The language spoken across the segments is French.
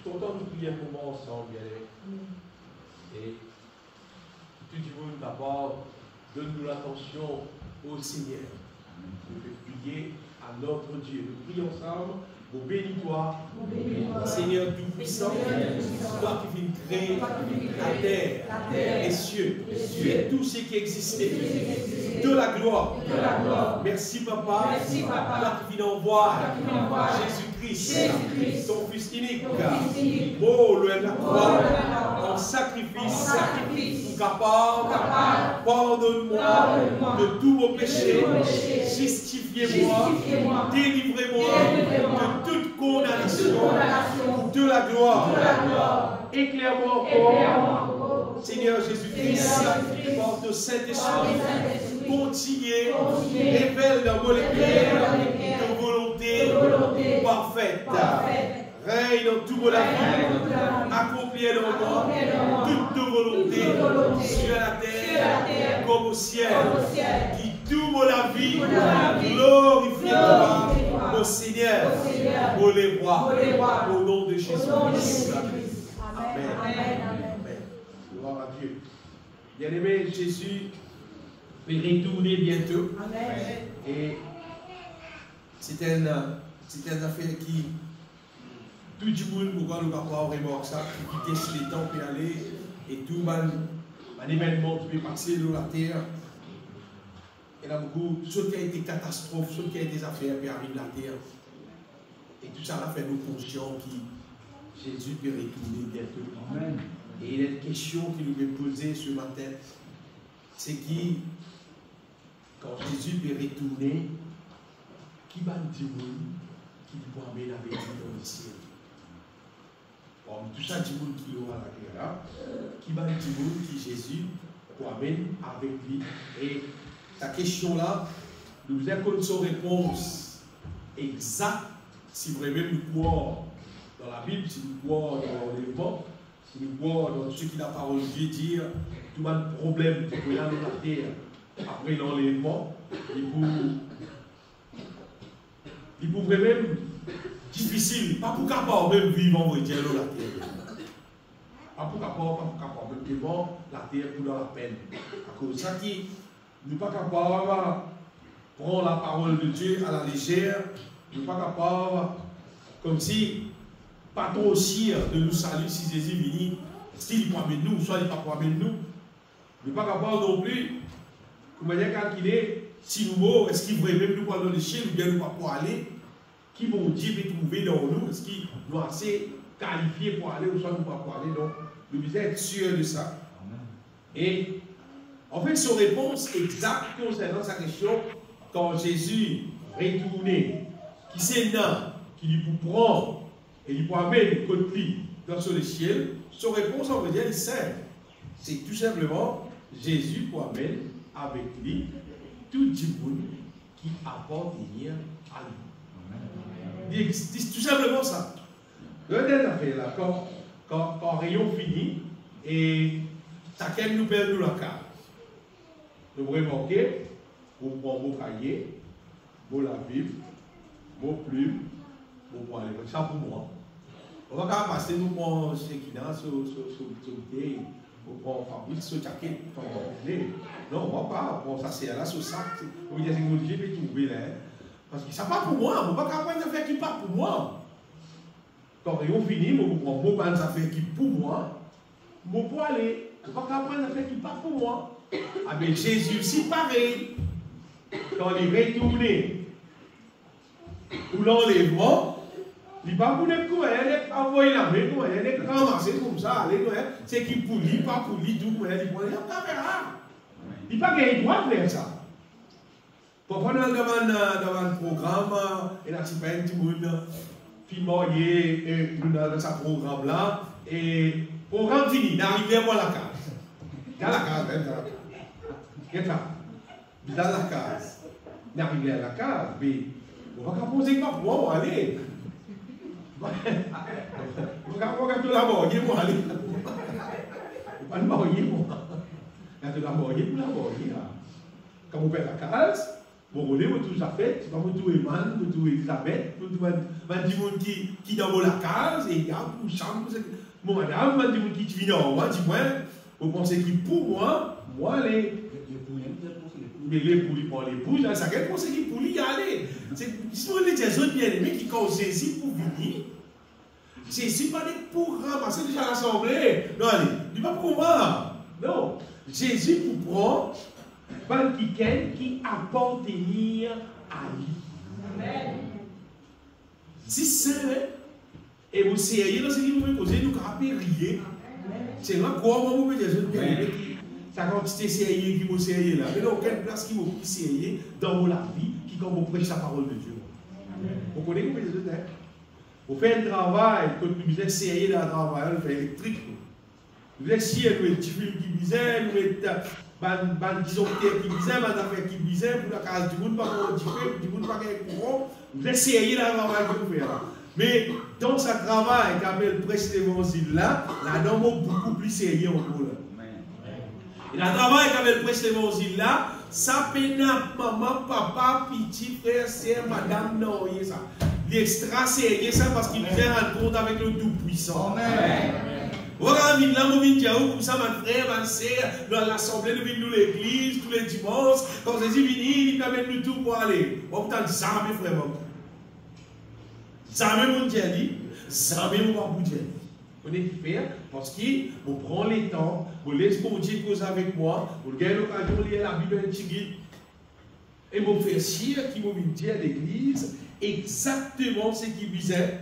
suis content de prier pour moi ensemble, bien aimé. Et tout le monde d'abord, donne-nous l'attention au Seigneur. Nous devons prier à notre Dieu. Nous prions ensemble. Vous bénis-toi, Seigneur Tout-Puissant, toi qui viens créer la terre, les cieux, et tout ce qui existait, de la gloire. Merci Papa, toi qui viens envoyer Jésus-Christ, ton Fils unique, oh le la croix, en sacrifice, pour capable, pardonne-moi de tous vos péchés, justifiez-moi, délivrez-moi de toute condamnation, de la gloire. Éclaire-moi encore, Seigneur Jésus-Christ, par le Saint-Esprit, continuez, révèle dans vos de volonté parfaite. Règne dans tout vos vie, accomplis dans moi toute volonté sur la terre comme au ciel. Qui tout la vie, glorifie-toi, mon Seigneur, pour les rois, au nom de Jésus-Christ. Amen. Gloire à Dieu. Bien-aimé, Jésus va retourner bientôt. Amen. Et c'est une affaire qui, tout le monde, pourquoi nous avons vraiment ça, qui quitte les temps pour aller, et tout un événement qui peut passer dans la terre. Et là, beaucoup, ce qui a été catastrophe, ce qui a été des affaires qui arrivent à la terre. Et tout ça a fait nous conscients que Jésus peut retourner bientôt. Amen. Et il y a une question qui nous est posée ce matin. C'est qui, quand Jésus peut retourner, qui va nous dire qui peut amener avec lui dans le ciel? Bon, tout ça, du monde qui aura la terre là, qui va nous dire qui Jésus peut amener avec lui? Et la question là, nous avons son réponse exacte si vraiment nous croyons dans la Bible, si nous croyons dans l'élément, si nous croyons dans ce que la parole de Dieu dit, tout le problème qui est dans la terre, après dans l'élément, il pourrait même difficile, pas pour capable même vivre en Dieu dans la terre. Pas pour capable même vivre la terre pour dans la peine. À cause de ça qui nous ne sommes pas capables de prendre la parole de Dieu à la légère. Nous ne sommes pas capables, comme si, pas trop aussi de nous saluer si Jésus vient, s'il peut amener nous, soit il ne peut pas amener nous. Nous ne sommes pas capables non plus, comment dire, calculer si nous mourons, est-ce qu'il pourrait même nous prendre le ciel ou bien nous ne pas pouvoir aller? Qui vont Dieu peut trouver dans nous? Est-ce qu'il nous assez qualifiés pour aller ou soit nous ne pas pouvoir aller? Donc, nous devons être sûrs de ça. Et en fait, son réponse exacte concernant sa question, quand Jésus retournait, qui c'est là, qui lui prend et lui amener côté lui dans le ciel, son réponse, on va dire, est simple. C'est tout simplement Jésus pour amener avec lui tout le monde qui appartient à lui. C'est tout simplement ça. Le dernier affaire là, quand Rayon finit et chacun nous perd la carte. Vous remarquez, vous prenez vos cahiers, vos Bible, vos plumes, vous prenez ça pour moi. On va quand même passer, nous prenons ce qui est dans ce thé, vous prenez Fabrice, ce jacket, non, on va pas prendre ça, c'est là, ce sac, vous me dites, c'est que je vais trouver là, parce que ça pas pour moi, on va pas prendre des affaires qui pas pour moi. Quand on finit, on prend vos affaires qui pour moi, on peut aller, on va pas prendre des affaires qui pas pour moi. Ah bien Jésus aussi pareil, quand il est retourné pour l'enlèvement, il ne va pas pour les coups, il est envoyé la main, il est ramassé comme ça, c'est qu'il pour lui, pas pour lui, tout, il dit, il n'a pas gagné droit de faire ça. Parfois, dans un programme, il y a un petit monde qui marié dans ce programme-là, et le programme fini, il arrive à la case. Dans la case, dans la case. Il arrive à la case, mais on va pas poser pas pour moi, aller. On va pas tout la marier pour aller. On va pas marier pour. On va tout la marier pour la marier. Quand vous faites la case, Bon, on est tout ça fait, c'est pas tout Eman, tout Elisabeth, tout monde qui dans la case, et il y a pour chambre, bon, madame, monde qui vient en moi, dis-moi, vous pensez qui pour moi, les poules pour l'épouse, ça quel conseil qui pour lui y aller. Si on est des autres bien-aimés qui ont Jésus pour venir, Jésus pas pour ramasser déjà l'assemblée. Non, allez, il pas pour moi. Non, Jésus pour prendre. Quelqu'un qui appartenir à lui. Amen. Si c'est et vous seriez dans ce qui vous posez, nous capez rier. C'est là quoi vous pouvez dire ça quantité sérieux qui vous sérieux là. Mais il n'y a aucune place qui vous sérieux dans la vie qui quand vous prêchez la parole de Dieu. Vous connaissez vous pouvez dire vous faites un travail, quand vous êtes sérieux dans le travail, vous faites électrique. Vous êtes sérieux, vous êtes film qui visait, vous êtes disons qui visait, affaire qui visait, pour la case du monde, pas pour du monde, pas pour courant. Vous êtes sérieux dans le travail que vous faites. Mais dans ce travail, quand elle prêche l'évangile là, là-dedans, beaucoup plus sérieux encore. Et le travail, quand elle prêche l'évangile là, ça peine maman, papa, petit frère, sœur, madame, non, ça. L'extra sérieux, ça parce qu'il vient en compte avec le Tout-Puissant. Amen. Regardez, là, nous venons dire, comme ça, ma frère, ma soeur, dans l'assemblée, nous venons de l'église, tous les dimanches, quand Jésus vient, il permet nous tout pour aller. On peut dire, jamais, frère, jamais, mon Dieu dit, jamais, mon Dieu. On est faire parce qu'on prend les temps, on laisse mon Dieu cause avec moi, on gagne l'occasion de lire la Bible un petit guide. Et on fait chier qui m'a dit à l'église exactement ce qu'il disait.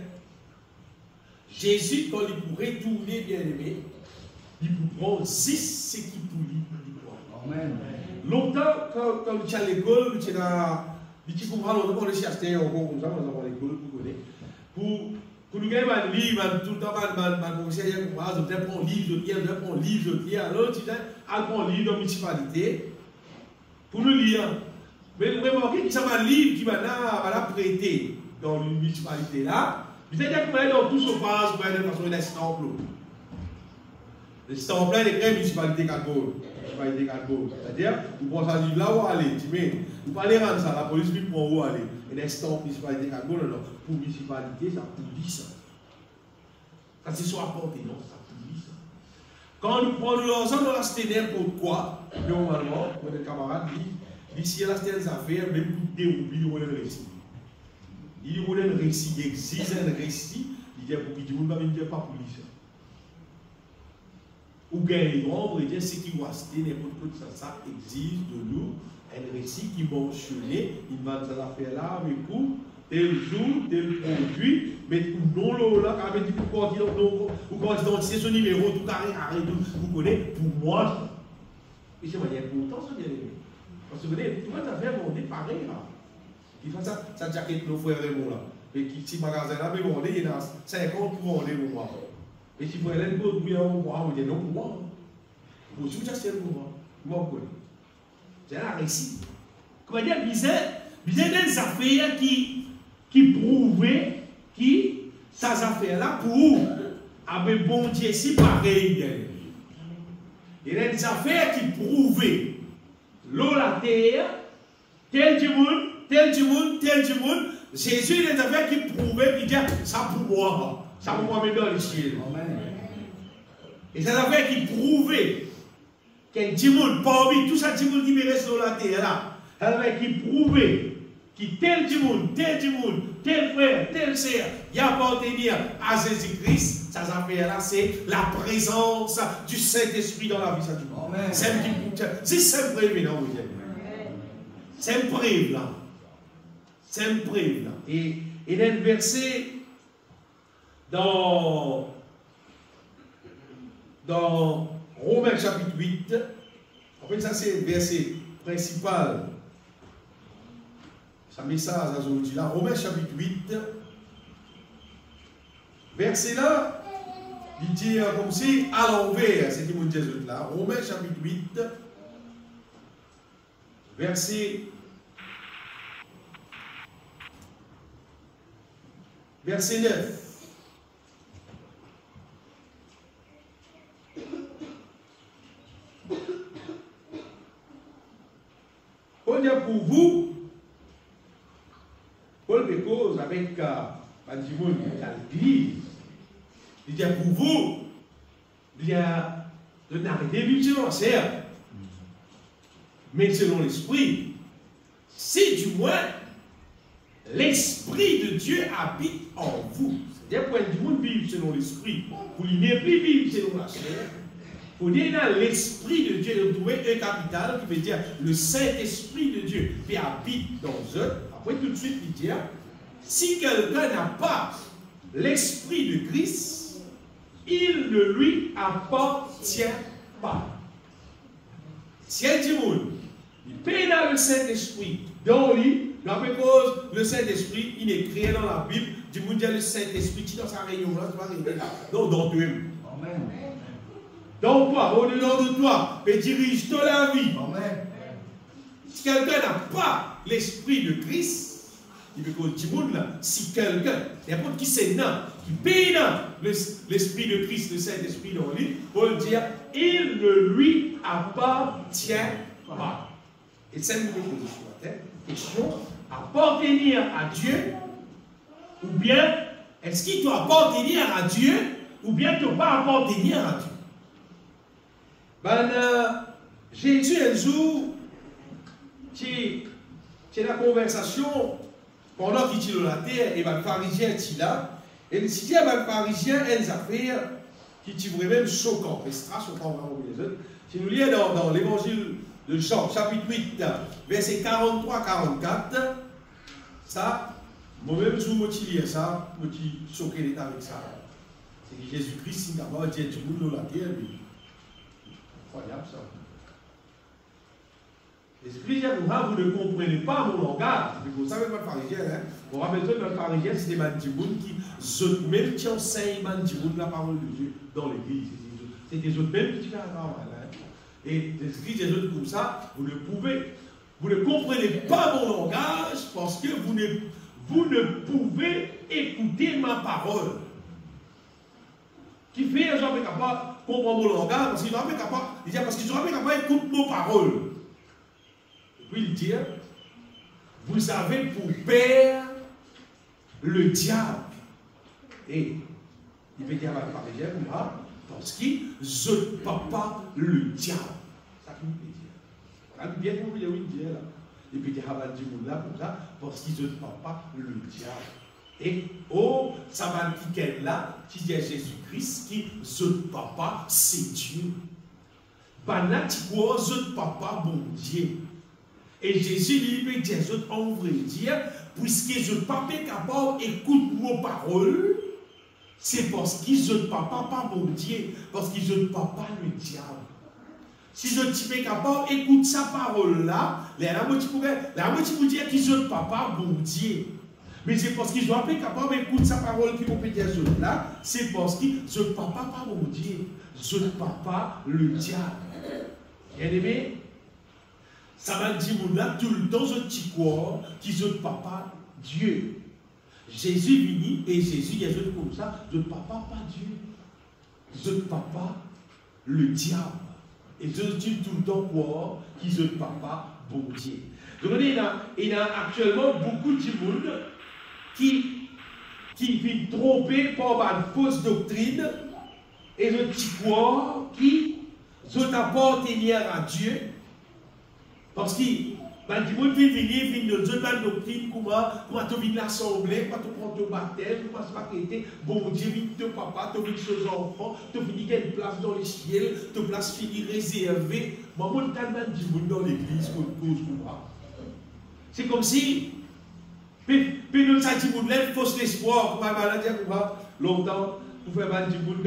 Jésus, quand il pourrait tourner bien aimé, il peut prendre 6 ce qu'il pouvait. Amen. Longtemps, quand tu es à l'école, tu es là, tu comprends, longtemps, on est acheté encore comme ça, on est à l'école, pour nous gagner un livre, tout le temps, ma conseillère, je prends un livre, je lis, alors tu dis, elle prend un livre dans la municipalité pour nous lire. Mais vous remarquez que ça m'a un livre qui m'a prêté dans une municipalité là. Vous allez dire que vous allez dans tout ce phase, vous allez de façon d'estampes. L'estampe là, il est municipalité 4 boules. C'est-à-dire, vous prenez ça livre là où aller, tu mets. Vous ne pouvez pas rendre ça, la police lui prend où aller. Et l'estampe municipalité 4 boules, non. Pour municipalité, ça publie ça. Ça c'est soit apporté, non, ça publie ça. Quand nous prenons l'argent dans la cité n'importe quoi, normalement, mon camarade dit, si elle a certaines affaires, même pour dérouler, on le récit. Il y a un récit, il existe un récit, il dit pour qu'il ne dise pas pour lui ça. Ou bien les grands, on dire ce qui va se dire, n'importe quoi, ça existe de nous, un récit qui mentionné, il va dans l'affaire là avec vous, tel jour, tel produit, mais non là, quand même, pourquoi ou quand identifier son numéro, tout carré, vous connaissez, pour moi, et c'est important, ça bien aimé. Parce que vous voyez, tout le monde a fait un monde pareil là. Il fait ça jaquette nos frères et moi là. Et qui petit magasin là, mais bon, il y a 50 pour vendre pour moi. Et si vous voulez pour bien pour moi, vous dites non pour moi. Pour tout ça c'est pour moi. Moi quoi. C'est un récit. Comment dire, il y a des affaires qui prouvaient que ces affaires là pour avec bon Dieu si pareil. Il y a des affaires qui prouvaient l'eau la terre tel du monde. Jésus, il y a des affaires qui prouvaient, qui disaient, ça pour moi mettre dans les cieux. Et c'est des affaires qui prouvaient qu'un petit monde, parmi tout ça, petit monde qui me reste sur la terre là, c'est des affaires qui prouvaient que tel frère, tel sœur, il appartenir à Jésus-Christ, ces affaires-là, c'est la présence du Saint-Esprit dans la vie de tout le monde. C'est simple, non, vous dites. C'est simple, là. C'est un prix là. Et il y a un verset dans Romains chapitre 8. En fait, ça c'est le verset principal. Ça met ça aujourd'hui là. Romains chapitre 8. Verset là, il dit comme si à l'envers, c'est ce qu'il dit là. Romains chapitre 8. Verset 9. On dit pour vous, avec l'église. Il dit pour vous, il y a de n'arrêter vivre selon la chair, mais selon l'esprit. Si du moins l'esprit de Dieu habite en vous. C'est-à-dire pour du monde vivre selon l'esprit, pour lui ne plus vivre selon la chair. Pour dire dans l'esprit de Dieu, vous trouvez un capital qui veut dire le Saint-Esprit de Dieu qui habite dans eux. Après tout de suite, il dit, si quelqu'un n'a pas l'esprit de Christ, il ne lui appartient pas. Si elle dit, il paye dans le Saint-Esprit, dans lui, dans la cause, le Saint-Esprit, il est créé dans la Bible, du monde le Saint-Esprit, qui dans sa réunion là, tu vas arriver là. Donc, dans toi-même. Amen. Donc, toi, au-dedans de toi, et dirige toute la vie. Amen. Si quelqu'un n'a pas l'esprit de Christ, il veut qu'on dise, si quelqu'un, n'importe qui c'est non, qui paye l'esprit de Christ, le Saint-Esprit dans lui, pour le dire, il ne lui appartient pas. Et c'est une question, appartenir à Dieu, ou bien, est-ce qu'il doit appartenir à Dieu, ou bien il ne doit pas appartenir à Dieu? Jésus, un jour, c'est la conversation pendant qu'il était dans la terre, et le pharisien était là, et il dit à le pharisien une affaire qui est vraiment choquant, extra choquant vraiment pour les autres. Si nous lisons dans l'évangile de Jean, chapitre 8, verset 43-44, ça, moi-même, je me lire ça, je me choqué l'état avec ça. C'est que Jésus-Christ, il n'a pas dit tout le monde dans la terre, incroyable ça. L'esprit dit, vous ne comprenez pas mon langage. Vous savez, votre pharisien, on rappelle que notre pharisien, c'est des mandibounes qui, même qui enseignent la parole de Dieu dans l'église. C'est des autres même qui font la parole. Et l'esprit des autres comme ça, vous ne comprenez pas mon langage parce que vous ne pouvez écouter ma parole. Qui fait, ils sont capables de comprendre mon langage parce qu'ils sont capables, parce qu'ils sont capables d'écouter nos paroles. Et puis il dit, vous avez pour père le diable. Et il veut dire à la pharisien, parce qu'il ne papa le diable. C'est ça qu'il veut dire. Voilà, bien qu'on veut dire là. Il veut dire à la là comme ça, parce qu'il ne papa le diable. Et oh, ça va dire là, qui dit Jésus-Christ, qui ne papa, c'est Dieu. Ben là, tu vois, je papa, bon Dieu. Et Jésus lui peut dire, on veut dire, puisque je papa capable, écoute nos paroles. C'est parce qu'ils ne papa pas mon Dieu, parce qu'ils ne papa pas le diable. Si je suis capable, écoute sa parole-là, la moitié pour dire qu'ils ne papa pas mon Dieu. Mais c'est parce qu'ils sont pas capables d'écouter sa parole qui vont dire là, c'est parce qu'ils ne papa pas mon Dieu, je ne papa le diable. Bien aimé, ça m'a dit là tout le temps, je t'y crois, qu'ils ne papa Dieu. Jésus vini et Jésus il y a des comme ça, je ne papa pas Dieu, je ne papa le diable. Et je dis tout le temps quoi, qu'ils ne papa bon Dieu. Donc il y a actuellement beaucoup de monde qui vient tromper par une fausse doctrine et je dis quoi, qui se appartenir à Dieu parce qu'il ben, du monde vient venir de Dieu, la doctrine, comment tu viens l'assemblée, comment tu prends ton baptême, comment tu vas quitter, bon Dieu, vient ton papa, tu viens chez enfants, tu finis une place dans le ciel, tu place finie réservée. Moi, je tellement du monde dans l'église pour cause quoi. C'est comme si, puis nous, ça dit, il faut l'espoir, comment on va dire, longtemps, pour faire du monde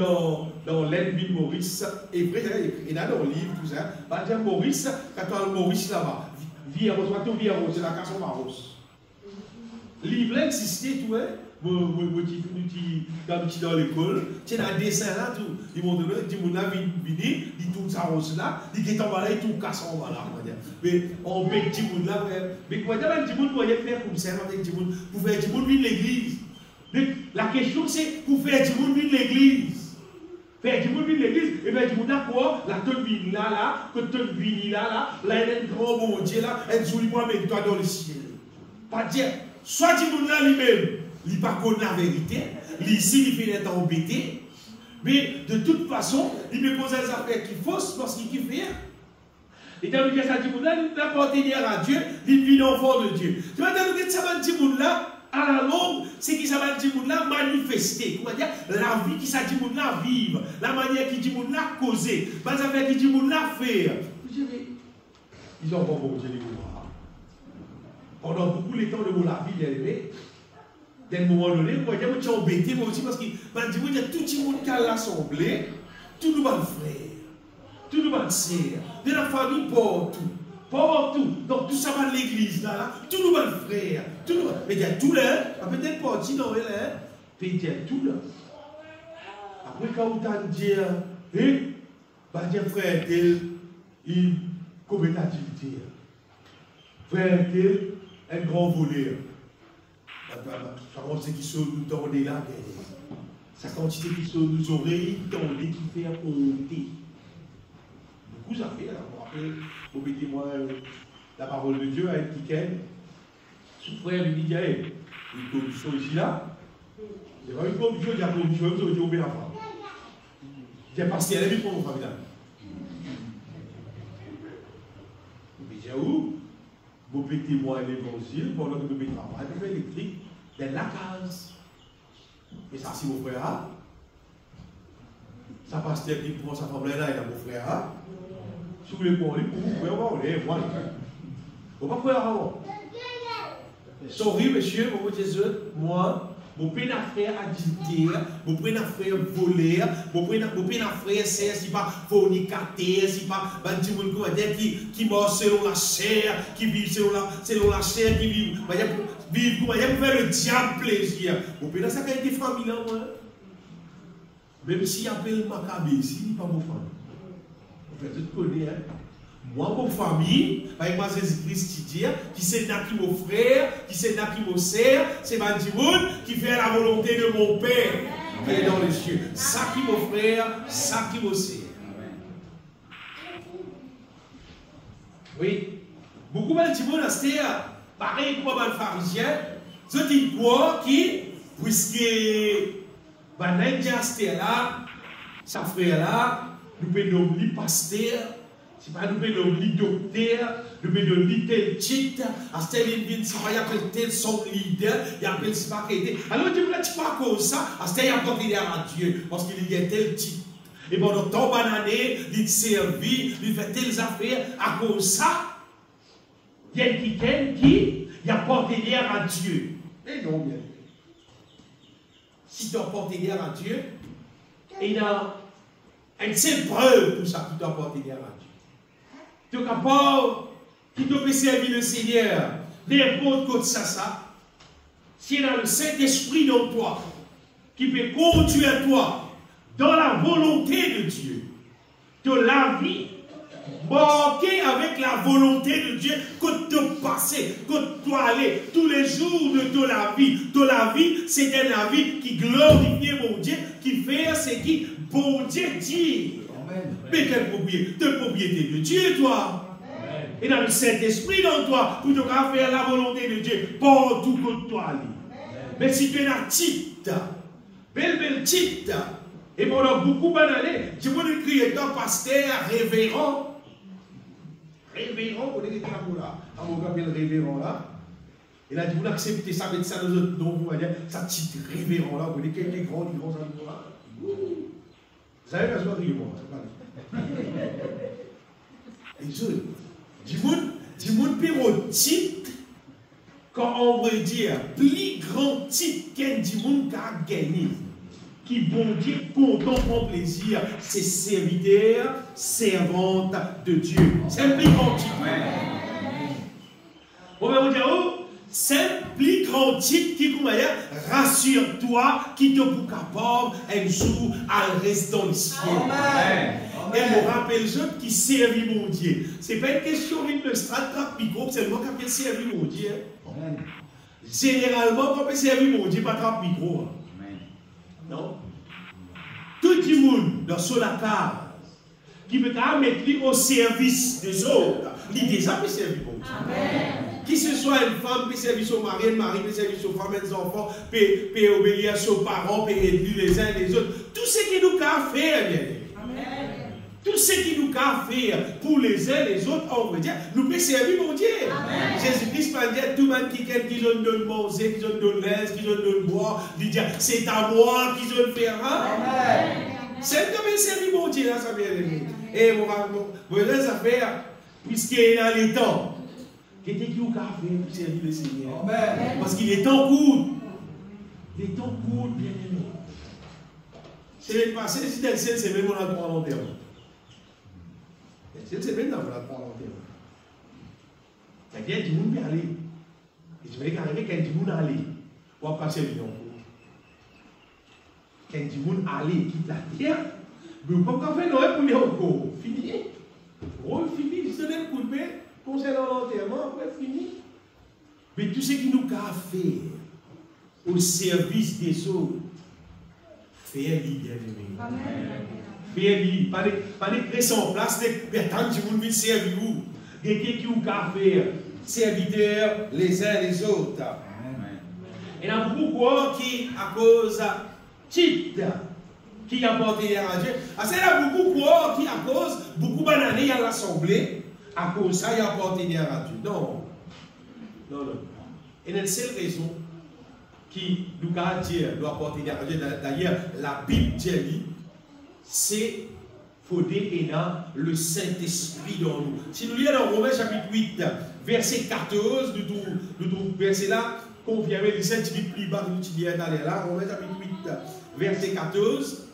dans l'aide de Maurice, et après, il y a dans le livre, tout ça, on va dire Maurice, quand tu as Maurice là-bas. Vieros, c'est la casson Maros. Livre existait, tout, quand tu es dans l'école, tu as un dessin là, tout. Ils m'ont donné, ils m'ont venu, ils tournent sa rose là, ils sont en bas là, ils tournent casson là. Mais on met du monde là, mais quoi, tu as du monde pour faire comme ça, avec du monde, pour faire du monde venir l'église. La question c'est pour faire du monde venir l'église. Faire du monde de l'église, et bien du monde d'accord, la tonne vini là, que tonne vini là, il y a un grand bon Dieu là, elle joue moi avec toi dans le ciel. Pas dire, soit du monde là lui-même, il pas connaît la vérité, ici il fait être embêté, mais de toute façon, il me pose des affaires qui fausses parce qu'il kiffe rien. Et dans le cas ça dit, il n'a pas tenir à Dieu, il vit l'enfant de Dieu. Tu vois, dans le cas ça dit, là, à la longue, c'est qui ça va dire là manifester, comment dire, la vie qui ça dit là vivre, la manière qui dit là causer, pas affaire qui dit là faire. Ils ont pas bon Dieu les voir. Pendant beaucoup de temps de la vie d'élevée, d'un moment donné, moi je suis embêté moi aussi parce que m'a dit il y a tout le monde qui a l'assemblée, tout le monde frère, tout le monde sœur, de la famille partout, donc tout ça va de l'église là, tout le monde frère, tout le monde, mais il y a tout là, peut-être pas dit non, mais il y a tout là. Après quand on t'a dit, bah dire frère tel, il commet l'activité, frère tel, un grand voleur. Ça quantité qui sont nous tendait là, sa quantité qui sont nous oreilles tendait qui fait honter. Beaucoup ça fait, alors vous rappelez, vous mettez-moi la parole de Dieu avec Tiken. Son frère lui dit, hey, une commission ici là. Il y a une commission, il y a une commission, vous avez dit, obéir la femme. Il y a parce qu'elle est pour mon frère. Vous dites, où? Vous mettez-moi l'évangile pendant que vous mettez travail, vous faites électrique, il y a la case. Et ça, c'est mon frère. Ça passe qui prend sa femme là, il a mon frère. Si vous voulez pour lui, vous pouvez avoir, on est, voilà. Vous ne pouvez pas avoir. Sorry, monsieur, mon Jésus, moi, mon père frère adultère, mon père frère voleur, mon père frère c'est pas fornicateur, c'est pas bandit qui mort selon la chair, qui vit selon la chair, qui vit pour faire le diable plaisir. Mon père ça a été famille là, moi. Même s'il appelle Maccabée, il n'est pas mon famille. En fait, tu connais, hein. Moi, mon famille, avec moi, Jésus-Christ, qui c'est là qui mon frère, qui c'est là qui mon sœur, c'est ma Dimoun qui fait la volonté de mon Père qui est dans les cieux. Ça qui mon frère, ça qui mon sœur. Oui. Beaucoup de Dimoun, c'est pareil comme les pharisiens, c'est une quoi qui, puisque Banendia, là, sa frère là, nous pouvons nommer pasteur. C'est pas nous le docteur, nous le tel titre, à tel il si pas y appelle tel son leader, il appelle si pas qu'il alors tu me dis pas comme ça, à tel il apporte à Dieu parce qu'il y a tel titre. Et pendant tant d'années, il servi, il fait telles affaires à cause ça. Il y a quelqu'un qui apporte à Dieu. Mais non, bien. Si tu apportes à Dieu, il y a une seule preuve pour ça que tu apportes à Dieu. Tu es capable, qui te peut servir le Seigneur, n'importe quoi de ça, s'il y a le Saint-Esprit dans toi, qui peut conduire toi dans la volonté de Dieu, de la vie, marquée avec la volonté de Dieu, que te passer, que tu aller tous les jours de la vie. De la vie, c'est la vie qui glorifie mon Dieu, qui fait ce qui bon Dieu dit. Mais quelle propriété? De propriété de Dieu, toi. Amen. Et dans le Saint-Esprit dans toi, pour te faire la volonté de Dieu, partout que toi aller. Mais si tu es la petite, belle petite, et pendant beaucoup d'années, tu peux le crier dans pasteur, révérend. Révérend, on est là, à mon appelle révérend là. Et là, tu peux accepter ça, mettre ça dans notre nom, vous voyez, ça petite révérend là, vous voyez, quelqu'un grand, il grand, ça là. Vous savez, la soirée, moi, et je dis, mon pérotype, quand on veut dire, plus grand type qu'un dimon qui a gagné, qui bon Dieu, content, prend plaisir, c'est serviteur, servante de Dieu. C'est un plus grand type. On va vous dire, c'est un plus grand type qui, comme dire, rassure-toi, qui te pour capable un jour à rester dans le ciel. Amen. Et me rappelle je qui servit mon Dieu. Ce n'est pas une question de strat micro, c'est moi qui servi mon Dieu. Amen. Généralement, quand on servir mon Dieu, pas trap micro. Amen. Non. Tout le monde dans son case qui peut mettre au service des autres, il déjà peut servir mon Dieu. Amen. qui ce soit une femme, peut servir son mari, un mari peut servir son femme, ses enfants, peut obéir à ses parents, peut aider les uns les autres. Tout ce qui nous a fait, bien. Tout ce qui nous a fait pour les uns les autres, on veut dire, nous peut servir mon Dieu. Jésus-Christ va dire, tout le monde qui nous donne manger, qui nous donne l'aise, qui nous donne boire, il dit, c'est à moi qui nous fera. C'est comme un servir mon Dieu, là, ça vient de nous. Et mon ça fait, puisqu'il est dans les temps, qu'est-ce qui nous a fait pour servir le Seigneur? Parce qu'il est temps court. Les temps courts, bien aimé. C'est le passé, c'est même on a droit à l'enterrement. C'est maintenant qu'on a droit à l'enterrement. C'est-à-dire, du monde peut aller. Et je vais regarder quand du monde aller. On va passer le nom. Quand du monde aller quitte la terre, mais on ne peut pas faire non pour les encore. Fini. On finit, il se donne un coup de main, concernant l'enterrement, après fini. Mais tout ce qui nous a fait au service des autres, fais-le bien aimé. Fais-le. Pas de créer en place, mais tant que vous voulez servir vous. Quelqu'un qui vous a fait serviteurs les uns les autres. Et il y a beaucoup qui, à cause de titre, qui a porté à Dieu. Il y a beaucoup qui, à cause, beaucoup d'années à l'Assemblée, à cause de ça, il a porté à Dieu. Non. Non, non. Et il y a une seule raison qui nous a dit, doit porter à Dieu. D'ailleurs, la Bible dit, c'est faudrait dans le Saint-Esprit dans nous. Si nous lisons dans Romains chapitre 8, verset 14, nous trouvons verset là, confirmé le Saint-Esprit plus bas, nous disons d'aller là, Romains chapitre 8, verset 14.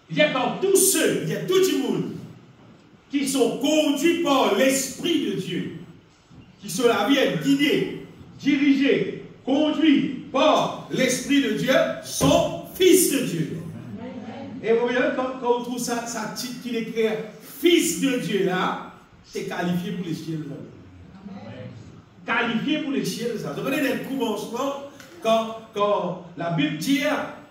Il y a par tous ceux, il y a tout le monde qui sont conduits par l'Esprit de Dieu, qui sont la vie guidés, dirigés, conduits par l'Esprit de Dieu, sont fils de Dieu. Et vous voyez, quand on trouve ça titre qui écrit fils de Dieu là, c'est qualifié pour les ciels. Qualifié pour les ciels. Vous voyez, dans le commencement, quand la Bible dit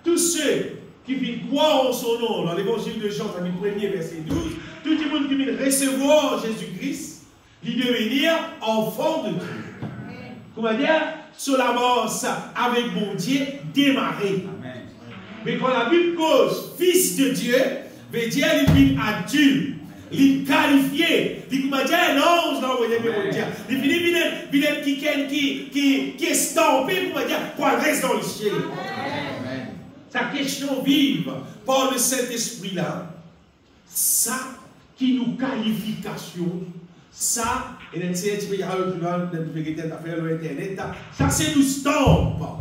tous ceux qui viennent croire en son nom, dans l'évangile de Jean, chapitre 1er, verset 12, tout le monde qui vient recevoir Jésus-Christ, il devenir enfant de Dieu. Comment dire? Solament ça, avec mon Dieu, démarrer. Mais quand la Bible cause fils de Dieu, veut dire qu'il est adulte, il est qualifié, il est un ange dans le Dieu. Il est qui est stampé pour dire qu'on reste dans le ciel. Sa question vive par le Saint-Esprit là, ça qui nous qualification, ça, et dans ces ça c'est nous stamp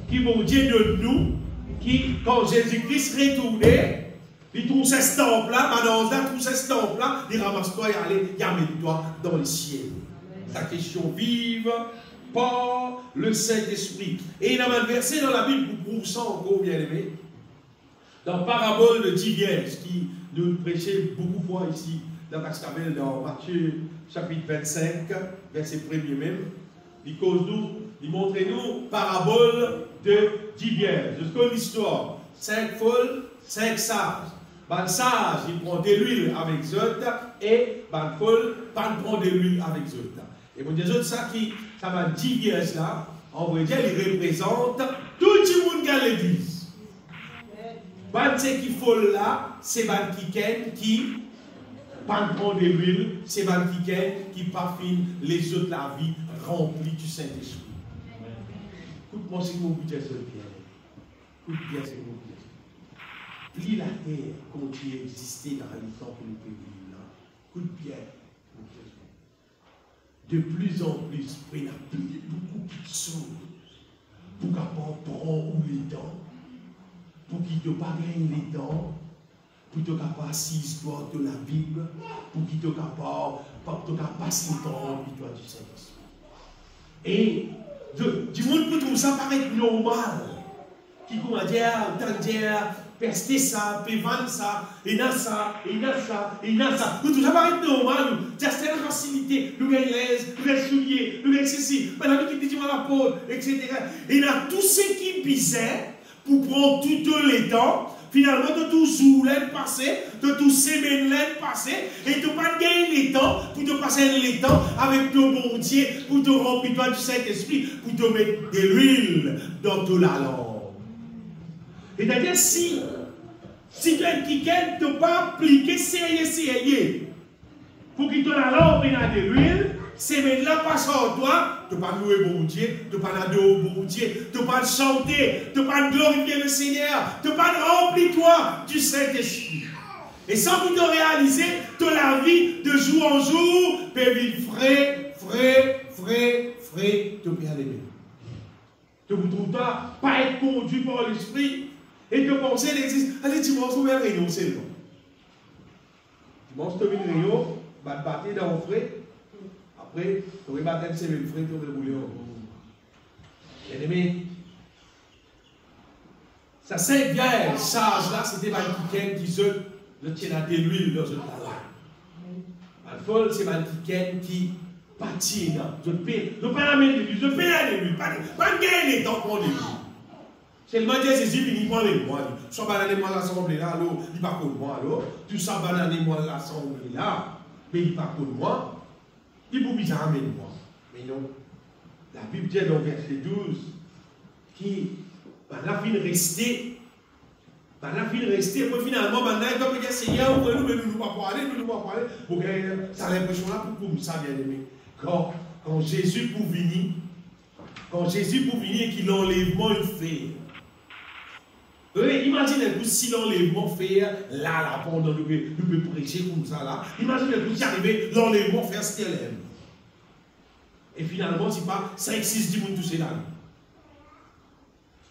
qui vont dire de nous. Qui, quand Jésus-Christ retournait, il trouve ce stamp-là, Madame trouve ce stamp-là, il ramasse-toi et allez, il amène-toi dans le ciel. Sa question vive par le Saint-Esprit. Et il y a un verset dans la Bible pour prouver ça encore, bien aimé. Dans Parabole de 10 vierges, qui nous prêchait beaucoup de fois ici, dans Cascavel, dans Matthieu chapitre 25, verset 1er même. Il cause nous, il montre nous parabole de 10 vierges. Je connais l'histoire. 5 folles, 5 sages. Ben sage, il prend de l'huile avec zot, et ben folle, pas prend de l'huile avec zot. Et mon Dieu, ça va 10 vierges là, en vrai dire, il représente tout le monde qui a l'église. Ben ce qui folle là, c'est ben qui pas prend de l'huile, c'est ben qui parfume les autres la vie remplie du Saint-Esprit. Écoute-moi, c'est mon budget sur le bien. Écoute bien, c'est mon budget. Plus la terre continue à exister dans le temps pour le pays là. Écoute bien, mon budget. De plus en plus, il y a beaucoup de choses pour qu'on prenne les dents, pour qu'il ne pas gagner les dents, pour qu'il ne pas assis l'histoire de la Bible, pour qu'il ne pas passer le temps du Saint-Esprit. Et du monde peut trouver ça paraître normal. Qui comment dire, pester ça, vendre ça, et il y a ça, et il y a ça, et il y a ça. Tout ça paraît normal. C'est une facilité. Nous avons l'aise, nous avons souliers, nous avons ceci. Madame qui dit à la peau, etc. Et il y a tout ce qui est bizarre pour prendre tout le temps, finalement, de tout jour l'année passée, de tout semaine l'année passée, et de ne pas gagner le temps, pour te passer le temps avec ton bon Dieu, pour te remplir toi du Saint-Esprit, pour te mettre de l'huile dans toute la langue. C'est-à-dire, si tu es quelqu'un qui ne peut pas appliquer sérieux, pour qu'il te la langue de l'huile, c'est maintenant pas sur toi, tu ne peux pas louer bon Dieu, tu ne peux pas adorer bon Dieu, tu ne peux pas chanter, tu ne peux pas glorifier le Seigneur, tu ne peux pas remplir toi du Saint-Esprit. Et sans que tu réalises que la vie de jour en jour peut vivre frais, te bien aimer. Tu ne trouves pas être conduit par l'Esprit et te penser d'exister. Allez, dimanche, tu vas réunion seulement. Dimanche, tu vas une réunion, tu vas te battre dans le frais. Après, tu vas battre c'est le frais, tu vas rouler en gros. Bien aimé, sa sainte vieille charge là, c'était quelqu'un qui se le tient à de l'huile dans une talent. Mal folle, c'est quelqu'un qui patine. Je ne pas l'amener de lui, je ne peux pas l'amener de lui. Pas gagner les temps pour lui. C'est le mot de Jésus, il prend les mois. Soit banane-moi l'assemblée là, il pas contre moi. Tout ça, banane-moi l'assemblée là, mais il pas contre moi. Il vous dit, amène-moi. Mais non. La Bible dit dans verset 12, qui, la fin rester. La fin rester, puis finalement, maintenant, il doit me dire, Seigneur, nous ne pouvons pas parler. Pour ça a l'impression là, pour ça, bien aimé. Quand Jésus pour venir, et qu'il l'enlèvement il fait. Imaginez-vous si l'enlèvement fait là, pendant nous peut prêcher comme ça là. Imaginez-vous si arrivé l'enlèvement fait ce qu'elle aime. Et finalement, c'est pas 5-6 10 touchés là.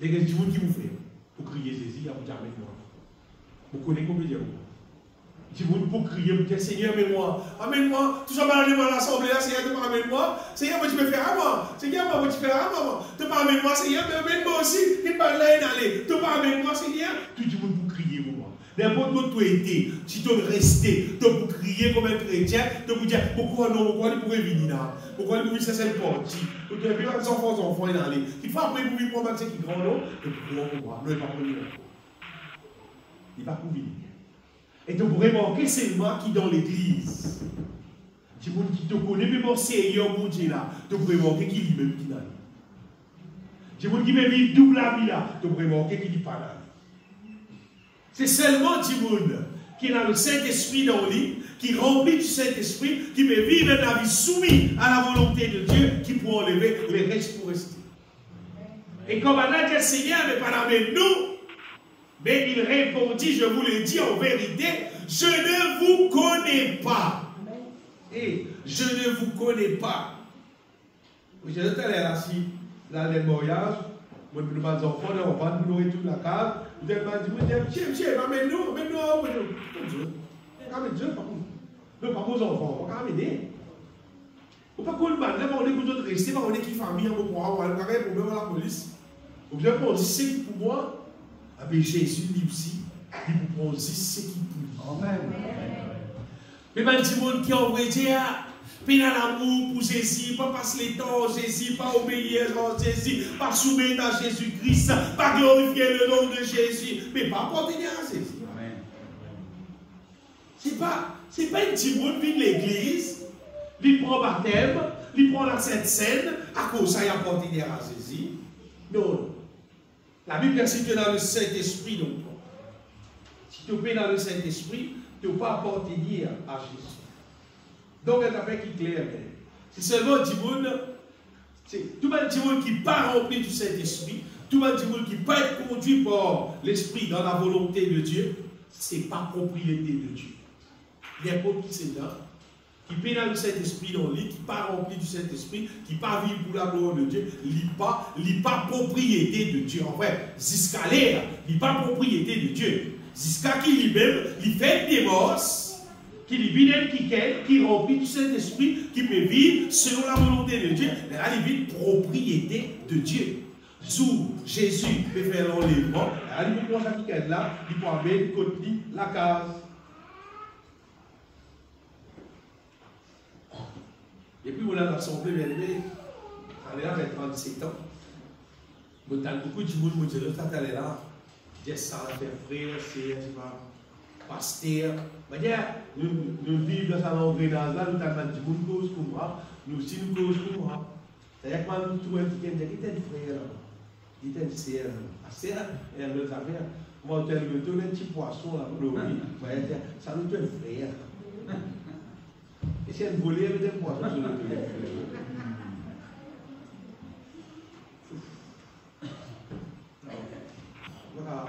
Les gens qui vous fait pour crier Jésus, il y a jamais moi. Vous connaissez combien de gens? Si vous pour crier, vous dites Seigneur, amène-moi, tout ça va aller à l'assemblée là, Seigneur, tu peux amène-moi, Seigneur, tu peux faire à moi, Seigneur, tu peux faire à moi, tu peux amène-moi, Seigneur, mais amène-moi aussi, tu peux aller, tu peux amène-moi, Seigneur, tout le monde pour crier pour moi. N'importe où tu étais, si tu restais, tu peux crier comme un chrétien, tu peux dire pourquoi non, pourquoi il pourrait venir là, pourquoi il pourrait faire cette porte, tu peux faire les enfants y aller, il faut après pour venir pour qui grand non, tu peux pour moi, non, il ne va pas venir. Il va pour venir. Et tu pourrais manquer seulement qui dans l'église. Du monde qui te connaît, mais mon Seigneur, mon Dieu là, tu pourrais manquer qui lui-même qui n'a pas. Du monde qui me vit double la vie là, tu pourrais manquer qui dit pas là. C'est seulement du monde qui a le Saint-Esprit dans lui, qui remplit du Saint-Esprit, qui peut vivre la vie soumise à la volonté de Dieu, qui peut enlever les restes pour rester. Et comme on a dit, le Seigneur n'est pas là avec nous, mais il répondit, je vous le dis en vérité, je ne vous connais pas. Et je ne vous connais pas. Je suis allé assis dans les mariages, moi, je pas enfants, on va nous nourrir toute la cave. Vous avez dit, monsieur, amène-nous, amène-nous. Amène-nous, pas vos enfants, on va amener. On ne peut pas qu'on on est pour autres rester, on est qui famille, on va avoir un problème à la police. Vous avez dit, c'est pour moi. Avec Jésus, lui aussi, il vous prend aussi ce qui pour lui. Amen. Mais il y a des gens qui ont dit, puis dans l'amour pour Jésus, pas passer le temps à Jésus, pas obéir à Jésus, pas soumettre à Jésus-Christ, pas glorifier le nom de Jésus, mais pas appartenir à Jésus. Amen. C'est pas un petit monde qui vient de l'église, il prend baptême, il prend la Sainte Seine, à cause ça, il appartenir à Jésus. Non. La Bible dit que dans le Saint-Esprit, donc, si tu es dans le Saint-Esprit, tu ne peux pas appartenir à Jésus. Donc, elle t'a fait qui clair. C'est seulement du monde, tout le monde qui n'est pas rempli du Saint-Esprit, tout le monde qui n'est pas être conduit par l'Esprit dans la volonté de Dieu, ce n'est pas propriété de Dieu. N'importe qui c'est là, qui est dans le Saint-Esprit dans lui, qui n'est pas rempli du Saint-Esprit, qui n'est pas vivre pour la gloire de Dieu, il n'est pas propriété de Dieu. En vrai, jusqu'à l'air, il n'est pas propriété de Dieu. Jusqu'à qui lui-même, il fait des mosses, qui lui-même qui remplit du Saint-Esprit, qui peut vivre selon la volonté de Dieu, mais là, il vit propriété de Dieu. Sous Jésus peut faire l'enlèvement, là, il peut prendre la là, il peut amener la case. Et puis, on a l'assemblée, bien aimé, on est là avec 37 ans. Mais t'as beaucoup de monde qui dit, ça t'allait là, j'ai ça, frère, c'est, pasteur. Nous vivons dans un engrenage là, nous avons dit, nous cause comme moi, nous aussi nous cause comme moi. C'est-à-dire que nous trouvons qu'il y a un frère, il y a une sœur, la sœur, elle le savait. Moi, je me donne un petit poisson là pour le riz, ça nous donne frère. Et si elle volait, elle me poisson sur le frère. Voilà.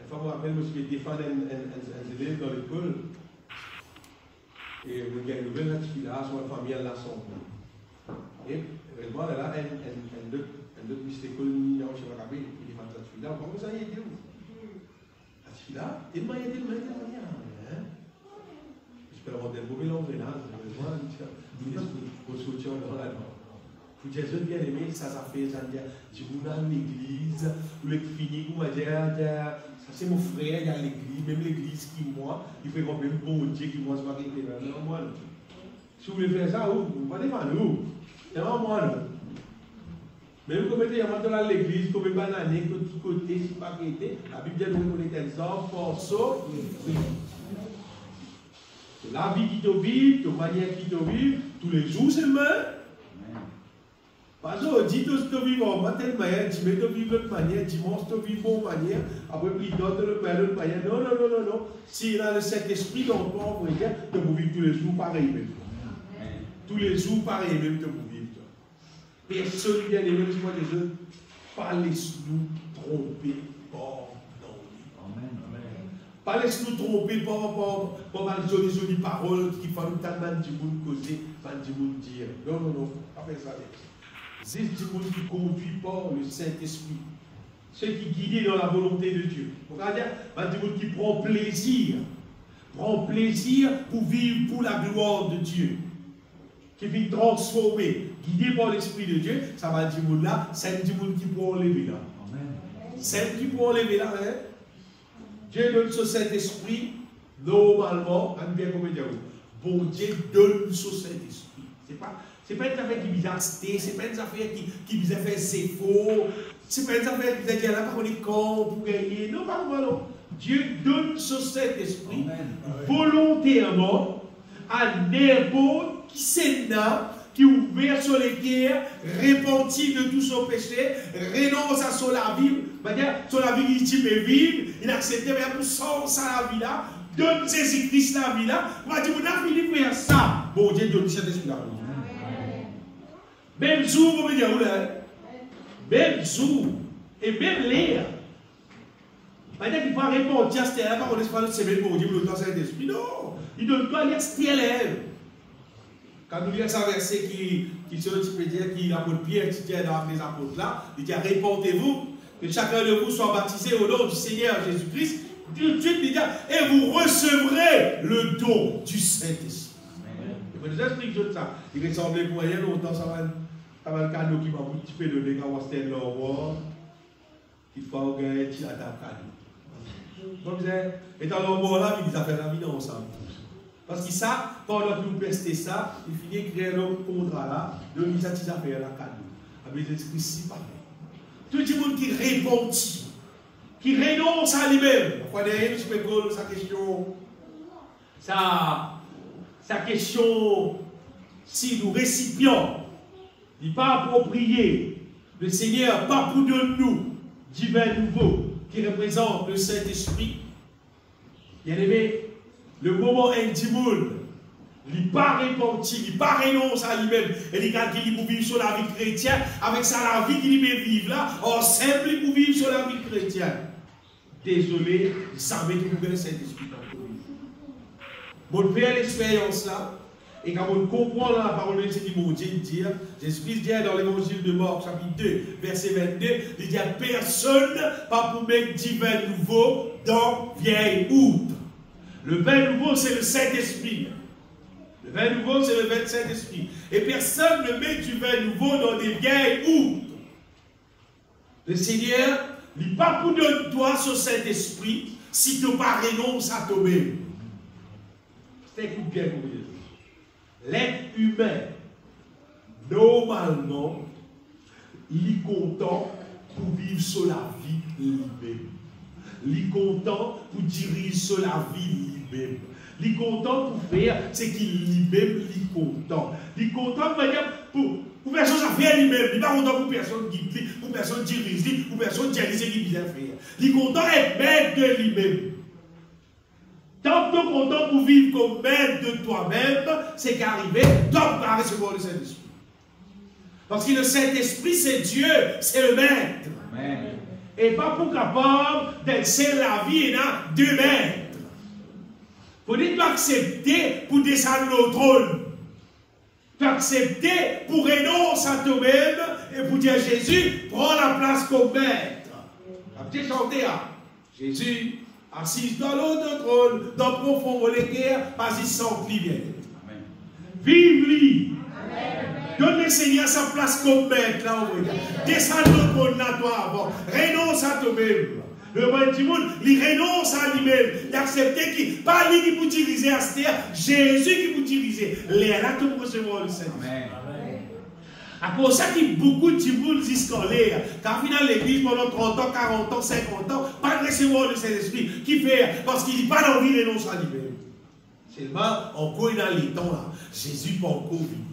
Une fois, je me rappelle, je défendais un élève dans l'école. Et il y a une nouvelle fille là, son famille à l'assemblée. Et vraiment, elle a un autre mystère que nous avons chez la cabine, il est fait cette fille là. Comment vous avez aidé où? Cette fille là, tellement aidé. J'espère avoir des mauvais langage. Nous sortions dans la main. Pour dire, je bien aimé, ça fait, ça veut dire, je vous dans l'église, ou le fini, vous m'avez dit, ça c'est mon frère, il y a l'église, même l'église qui moi, il fait comme même bon Dieu qui moi, c'est pas qu'il était là. Non, moi, non. Si vous voulez faire ça, vous ne pouvez pas nous. C'est pas moi, non. Même quand vous êtes dans l'église, comme une année, de tout côté, si pas qu'il était, la Bible dit qu'on est des hommes forçaux. La vie qui te vit, de manière qui te vit, tous les jours, c'est le même. Parce que dit que tu vis en telle manière, dimanche tu vis de l'autre manière, dimanche tu vis de bonne manière, après plus tard de l'autre manière. Non. Si il a le Saint-Esprit dans toi, on pourrait dire que vous vivez tous les jours pareil même. Tous les jours pareil même que vous vivez. Personne bien aimé, moi des autres, pas laisse-nous tromper par non. Pas laisse-nous tromper par mal jolies paroles qui font tellement de monde causer, pas de monde dire. Non, pas faire ça. C'est du monde qui conduit par le Saint-Esprit. Ceux qui guident dans la volonté de Dieu. Regardez, du monde qui prend plaisir pour vivre pour la gloire de Dieu. Qui vient transformer, guidé par l'Esprit de Dieu, ça va dire là, c'est du monde qui peut enlever là. C'est qui peut enlever là, hein? Dieu donne ce Saint-Esprit, normalement, bon Dieu donne ce Saint-Esprit. C'est pas une affaire qui vise à acheter, c'est pas une affaire qui vise à faire ses faux, c'est pas une affaire qui vise à dire là, on est con pour gagner. Non, pas non. Dieu donne ce Saint-Esprit volontairement à n'importe qui s'est là, qui ouvert sur les guerres, repenti de tout son péché, renonce à son la vie, sur la vie qu'il peut vivre, il accepte pour sens à la vie là, donne Jésus-Christ la vie là, on va dire, on a fini de faire ça. Bon Dieu donne cet esprit là. Même jour, vous pouvez dire, même jour, et même l'air. Peut-être qu'il faut répondre, tiens, c'était là, par contre, c'est pas semaine pour Dieu, le temps c'est l'esprit. Non, il ne doit lire ce qu'il est. Quand nous lisons ce verset qui se peut dire qu'il apôtre Pierre, qui dit dans les apôtres là, il dit répondez-vous, que chacun de vous soit baptisé au nom du Seigneur Jésus-Christ. Tout de suite, il dit et vous recevrez le don du Saint-Esprit. Je vous explique ça. Il ressemblait pour rien longtemps, ça va le cadeau qui m'a un petit peu donné quand on s'était là, qu'il faut gagner un petit cadeau. Donc, et dans le moment là, il a fait la vie ensemble. Parce que ça, pendant que nous pestons ça, il finit de créer un contrat là, de nous a fait la cadeau. Avec les esprits si pareils. Tout le monde qui répondit, qui renonce à lui-même. Enfin, derrière, je peux poser sa question. Sa question, si nous récipients, n'est pas approprié, le Seigneur, pas pour de nous, divin nouveau, qui représente le Saint-Esprit. Bien aimé, le moment intime, il n'est pas repenti, il n'est pas renonce à lui-même, et il calcule pour vivre sur la vie chrétienne, avec ça la vie qu'il peut vivre là, or simple pour vivre sur la vie chrétienne. Désolé, ça va trouver le Saint-Esprit dans votre vie. Bon, faire l'expérience là, et quand on comprend la parole de Dieu, mon Dieu dit, Jésus-Christ dit dans l'évangile de Marc, chapitre 2, verset 22, il dit à personne, pas pour mettre du vin nouveau dans vieille outre. Le vin nouveau, c'est le Saint-Esprit. Le vin nouveau, c'est le vin Saint-Esprit. Et personne ne met du vin nouveau dans des vieilles outres. Le Seigneur, il n'est pas pour de toi ce Saint-Esprit si tu n'as pas renonce à toi-même. C'est écoute bien pour vous. L'être humain, normalement, il est content pour vivre sur la vie lui-même. Il est content pour diriger sur la vie lui-même. Il est content pour faire ce qu'il lui-même est content. Il est content pour personne à faire lui-même. Il n'est pas content pour personne qui dit, pour personne qui dirige, pour personne qui dit ce qu'il vient faire. Il est content d'être maître de lui-même. Tant que tu es content pour vivre comme maître de toi-même, c'est qu'arriver, tu vas recevoir le Saint-Esprit. Parce que le Saint-Esprit, c'est Dieu, c'est le maître. Amen. Et pas pour capable d'être seul la vie, il y a deux maîtres. Il faut dire que tu accepter pour descendre au trône. Tu accepter pour renoncer à toi-même et pour dire Jésus, prends la place comme maître. Tu as chanté à Jésus, assis dans l'autre trône, dans le profond volet-guerre, vas-y sans pli bien. Vive-lui. Donne le Seigneur sa place comme maître, là, on regarde. Descends le trône là, toi, avant. Renonce à toi-même. Le roi du monde, il renonce à lui-même. Il accepte qu'il, pas lui qui vous dirige à cette terre, Jésus qui vous dirige. Là, tu peux recevoir le Seigneur. À cause ça qu'il y a beaucoup de gens jusqu'en l'air. Car finalement, l'église, pendant 30 ans, 40 ans, 50 ans, pas de recevoir le Saint-Esprit. Qui fait? Parce qu'il n'a pas envie de renoncer à lui-même. Seulement, encore dans les temps là, Jésus pas encore venu.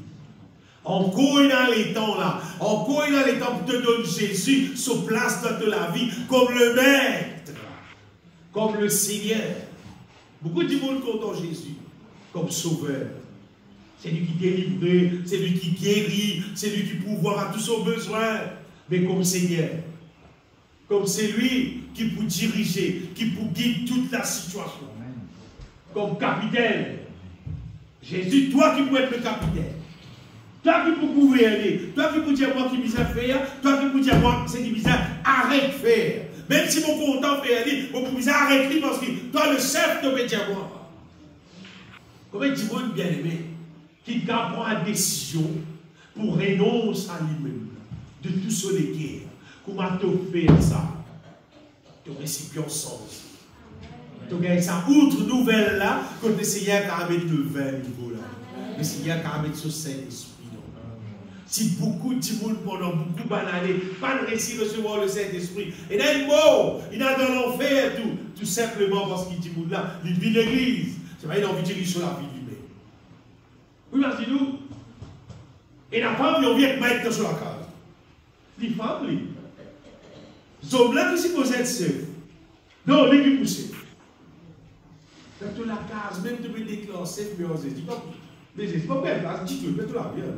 Encore dans les temps là, encore dans les temps pour te donner Jésus sur place dans la vie comme le maître, comme le Seigneur. Beaucoup de monde comptent Jésus comme sauveur. C'est lui qui délivre, c'est lui qui guérit, c'est lui qui pourvoit à tous nos besoins, mais comme Seigneur. Comme c'est lui qui peut diriger, qui peut guider toute la situation. Comme capitaine. Jésus, toi qui peux être le capitaine. Toi qui peux gouverner, toi qui peux dire moi qui misère faire, toi qui peux dire moi c'est qui misère arrête faire. Même si mon content fait aller, on peut misère arrête parce que toi le chef te veut dire moi. Comment tu veux bien aimé qui prend la décision pour renoncer à lui-même de tout ce qui comment te faire ça, ton récipient sens. Tu gagnes ça outre nouvelle là, que le Seigneur a mis de 20 niveaux là. Le Seigneur a mis sur Saint-Esprit. Si beaucoup de monde pendant beaucoup d'années, pas de réussir à recevoir le Saint-Esprit, et là il mort, il est dans l'enfer, tout simplement parce qu'il dit là, il vit l'église. C'est vrai, il a envie de dire sur la vie lui-même. Oui, merci nous. Et la femme, il vient mettre sur la case. Les femmes, les hommes là qui supposent être seul. Non, les qui poussent. Dans la case, même de me déclarer, mais on se dit, mais je ne sais pas quelle place, dis-tu, mets-toi la bien.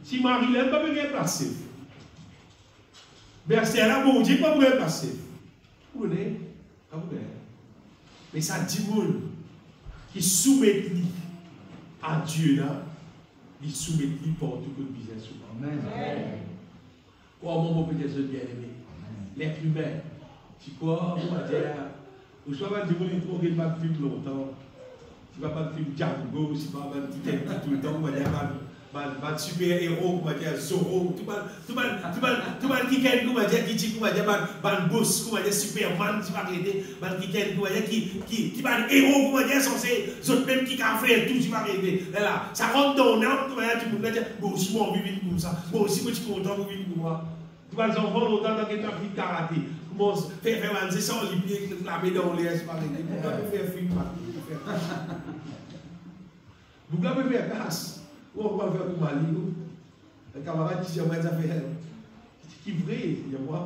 Si Marie l'aime, pas bien placé. Mais c'est là, bon Dieu, pas bien placé. Vous connaissez? Mais ça dit, qui soumet à Dieu, là, il soumet pour tout le business. Amen. Comment on peut dire, bien aimé? L'être humain, tu crois, on va dire, ou soit on va dire, on ne va pas film longtemps. Tu ne vas pas film Django, tu ne vas pas film tout le temps, on va dire, ban super-héros, on va dire Zorro, tout le monde qui ken, on va dire, qui va dire, ban boss, on va dire Superman, tu vas arrêter, ban qui ken, on va dire, qui ban héros, on va dire, censé, autres même qui can faire tout, tu vas arrêter. Là, ça rentre dans l'âme, tu vas dire, bon, aussi moi, on vit comme ça, bon, aussi moi, je suis content, on vit comme moi. Tu vas les enfants longtemps dans quelqu'un qui karaté, commence faire un ça, on les pieds, la main dans l'air, c'est pas arrêté. Pourquoi tu fais film, pourquoi tu fais casse? Ou on va faire pour Mali, le camarade qui dit, moi, ça fait qui vrai, il y a moi,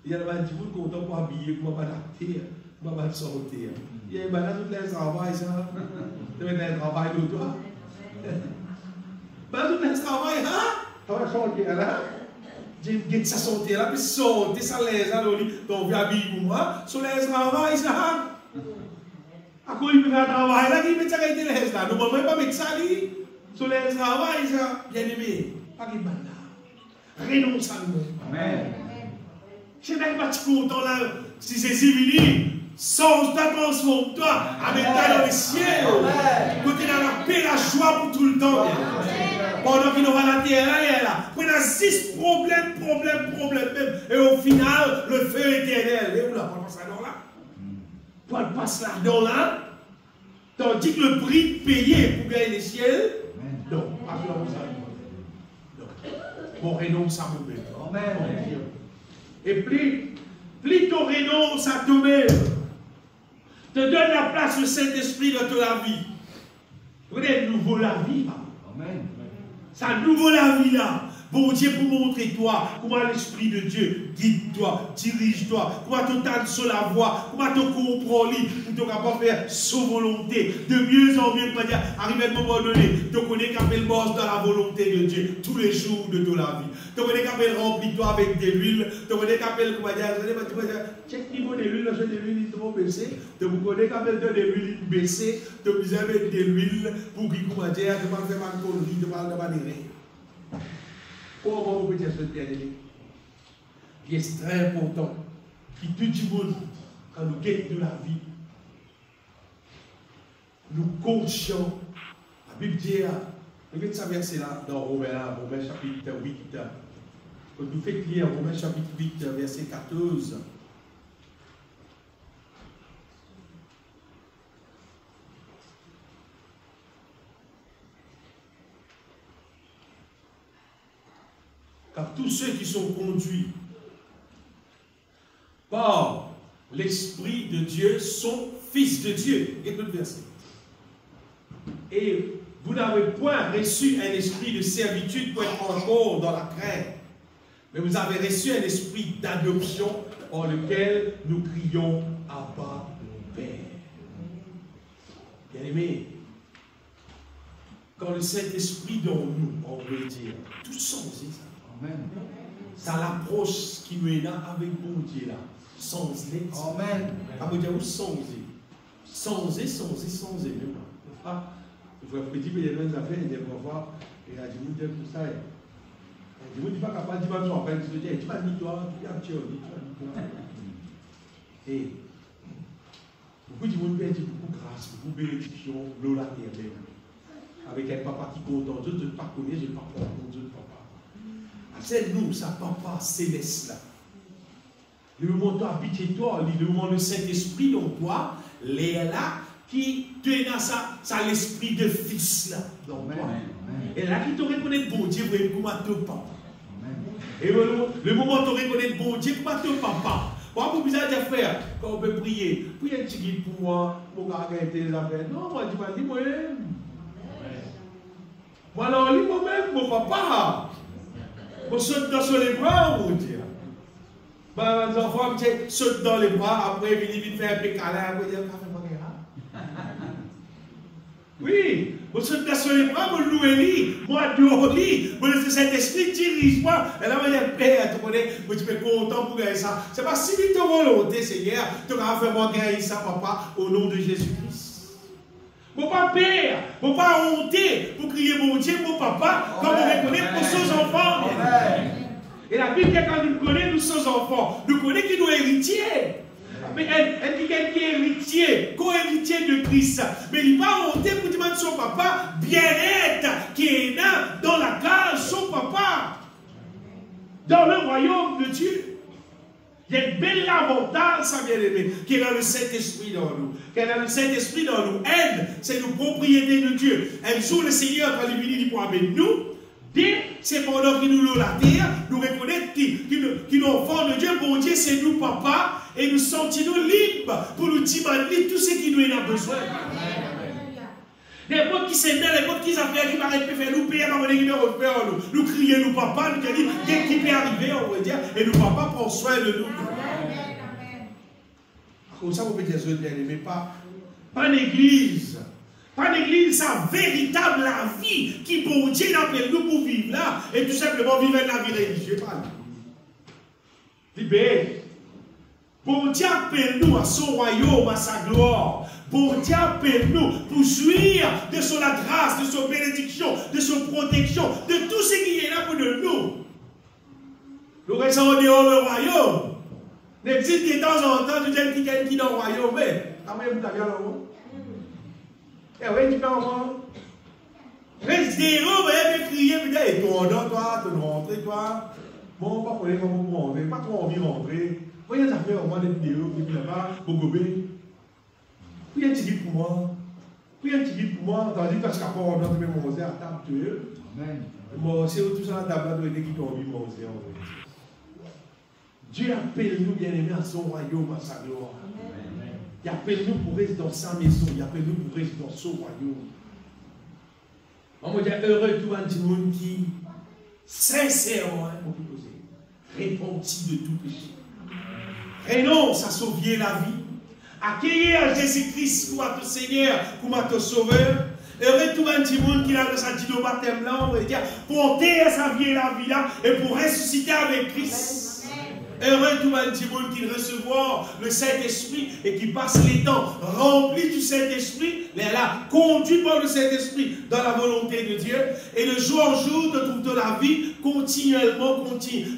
il y a des gens content pour habiller, pour m'adapter, pour me sortir. Il y a des gens qui ont travail, ça. Tu as un travail de toi. Ben, tout le travail, hein? Tu vas sortir là. J'ai ça sortir là, puis sortir, ça laisse là, donc, habiller pour moi, sur les travail, ça. À quoi il peut faire un travail là, il peut faire des laisse là. Nous ne pouvons pas mettre ça, lui. Sur les travail, ça, bien aimé, pas de mal. Renonce à nous. Amen. Je n'ai pas content là, si c'est civil, change-toi, transforme-toi, amène-toi dans le ciel. Côté dans la paix, la joie pour tout le temps. Pendant qu'il aura la terre là, il est là. On a 6 problèmes même. Et au final, le feu éternel. Et où là, on passe là-dedans là? On passe là-dedans là. Tandis que le prix payé pour gagner le ciel, non, pas que ça. on renonce à nous-mêmes. Amen. Et plus tu renonces à toi-même, te donne la place au Saint-Esprit dans ta vie. Vous connaissez nouveau la vie. Amen. Ça nouveau la vie là. Bon Dieu pour montrer toi comment l'Esprit de Dieu guide-toi, dirige-toi, comment tu t'as sur la voie, comment tu comprends lui pour te capable faire sa volonté. De mieux en mieux, dire, arrive à un moment donné, tu connais qu'à le boss dans la volonté de Dieu tous les jours de ta vie. Tu connais qu'à remplir toi avec de l'huile, tu connais qu'à comment dire, check niveau de l'huile, j'ai de l'huile il trop baissé, tu connais qu'à de l'huile baissé, tu besoin mettre de l'huile pour qu'il comment dire, tu vas faire ma connerie, tu vas faire ma comment vous pouvez dire ce bien-aimé qui est très important, qui tout du monde, quand nous gagnons de la vie, nous conscients. La Bible dit, regardez ça verset là dans Romains chapitre 8. Quand nous faites lire Romains chapitre 8, verset 14. Car tous ceux qui sont conduits par l'Esprit de Dieu sont fils de Dieu. Écoute le verset. Et vous n'avez point reçu un esprit de servitude pour être encore dans la crainte, mais vous avez reçu un esprit d'adoption en lequel nous crions Abba, Père. Bien-aimés, quand le Saint-Esprit dans nous, on veut dire, tout sens, Amen. Ça l'approche qui nous est là avec bon Dieu là. Sans les. Amen. À vous dire où sans Ah, il faut petit peu de affaires, il faut voir. Et à Dieu, tout ça. Et Dieu, tu vas capable de dire, tu vas dire, toi, tu vas dire, et beaucoup de monde perd beaucoup de grâce, beaucoup de bénédiction, l'eau la terre. Avec un papa qui compte en Dieu, je ne pas connaître, je ne pas prendre compte de papa. C'est nous, ça papa céleste là. Le moment où tu habites toi, le moment où le Saint-Esprit dans toi, les là, qui te dans ça l'esprit de fils là, dans toi. Et là, qui te reconnaît bon Dieu, comment te papa. Et le moment où tu reconnais bon Dieu, comment te papa. Moi, pour bizarre de faire, quand on peut prier, priez un petit guide pour moi, pour arrêter les affaires. Non, moi, dis moi-même. Moi, alors, moi-même, mon papa. On saute dans les bras, on dit. Les enfants sautent dans les bras, après ils viennent faire un peu câlin, après ils disent oui, on saute dans les bras, on loue lui, moi dehors lui, on laisse cet esprit dirige moi, et là on dit Père, tu connais, je suis content pour gagner ça. C'est pas si vite ta volonté, Seigneur, tu vas faire moi gagner ça, papa, au nom de Jésus-Christ. Mon pas père, mon pas honter pour crier mon Dieu, mon papa, comme on reconnaît pour ses enfants. Et la Bible dit quand nous connaissons, nous sommes enfants, nous connaissons qui nous héritiers. Mais elle dit qu'elle est héritier, co-héritier de Christ. Mais il va honter pour demander son papa, bien-être, qui est là dans la case, son papa. Dans le royaume de Dieu. Il y a un bel avantage, ça bien aimé, qui est dans le Saint-Esprit dans nous. Qui est dans le Saint-Esprit dans nous. Elle, c'est nos propriétés de Dieu. Un jour, le Seigneur, quand il vient, il pourra avec nous. C'est pendant qu'il nous loue la terre, nous reconnaître qu'il nous enfants de Dieu, bon Dieu, c'est nous, papa, et nous sentons-nous libres pour nous demander tout ce qui nous a besoin. Les potes qui s'aiment, les potes qui s'affairent, qui m'arrêtent de faire nous payer, nous crier, nous papa, nous dire, dès qu'il peut arriver, on va dire, et nous papa prend soin de nous. Comme ça, vous pouvez dire, bien aimé, pas l'église. Pas l'église, sa véritable la vie qui, bon Dieu, appelle nous pour vivre là, et tout simplement vivre la vie religieuse. Libéré. Bon Dieu appelle nous à son royaume, à sa gloire. Bon Dieu appelle nous pour jouir de son grâce, de son bénédiction, de son protection, de tout ce qui est là pour nous. Nous restons en dehors du royaume. N'existe de temps en temps, tu dis quelqu'un qui est dans le royaume, mais comment vous avez là-haut? Eh oui, tu peux en voir. Reste zéro, mais crier, putain, et toi, tu rentres, toi. Bon, pas pour les gens pour rentrer, pas trop envie de rentrer. Voyez, ça fait au moins des vidéos, et puis là-bas, pour gober. Puis un petit guide pour moi. Puis un petit guide pour moi, tandis que parce qu'après, on a même mangé à table, tu veux. Moi, c'est tout ça, la table qui tombe, moi aussi. Dieu appelle nous, bien-aimés, à son royaume, à sa gloire. Il appelle nous pour rester dans sa maison, il appelle nous pour rester dans son royaume. On va dire heureux tout le monde qui, sincèrement, repentit de tout péché. Renonce à sauver la vie. Accueillir Jésus-Christ comme ton Seigneur, comme ton Sauveur. Heureux tout le monde qui a dans sa dit au baptême là, on va dire, pour enterrer sa vie et la vie là, et pour ressusciter avec Christ. Heureux tout le monde qui recevoir le Saint-Esprit et qui passe les temps remplis du Saint-Esprit, mais là, conduit par le Saint-Esprit dans la volonté de Dieu, et de jour en jour, de toute la vie, continuellement,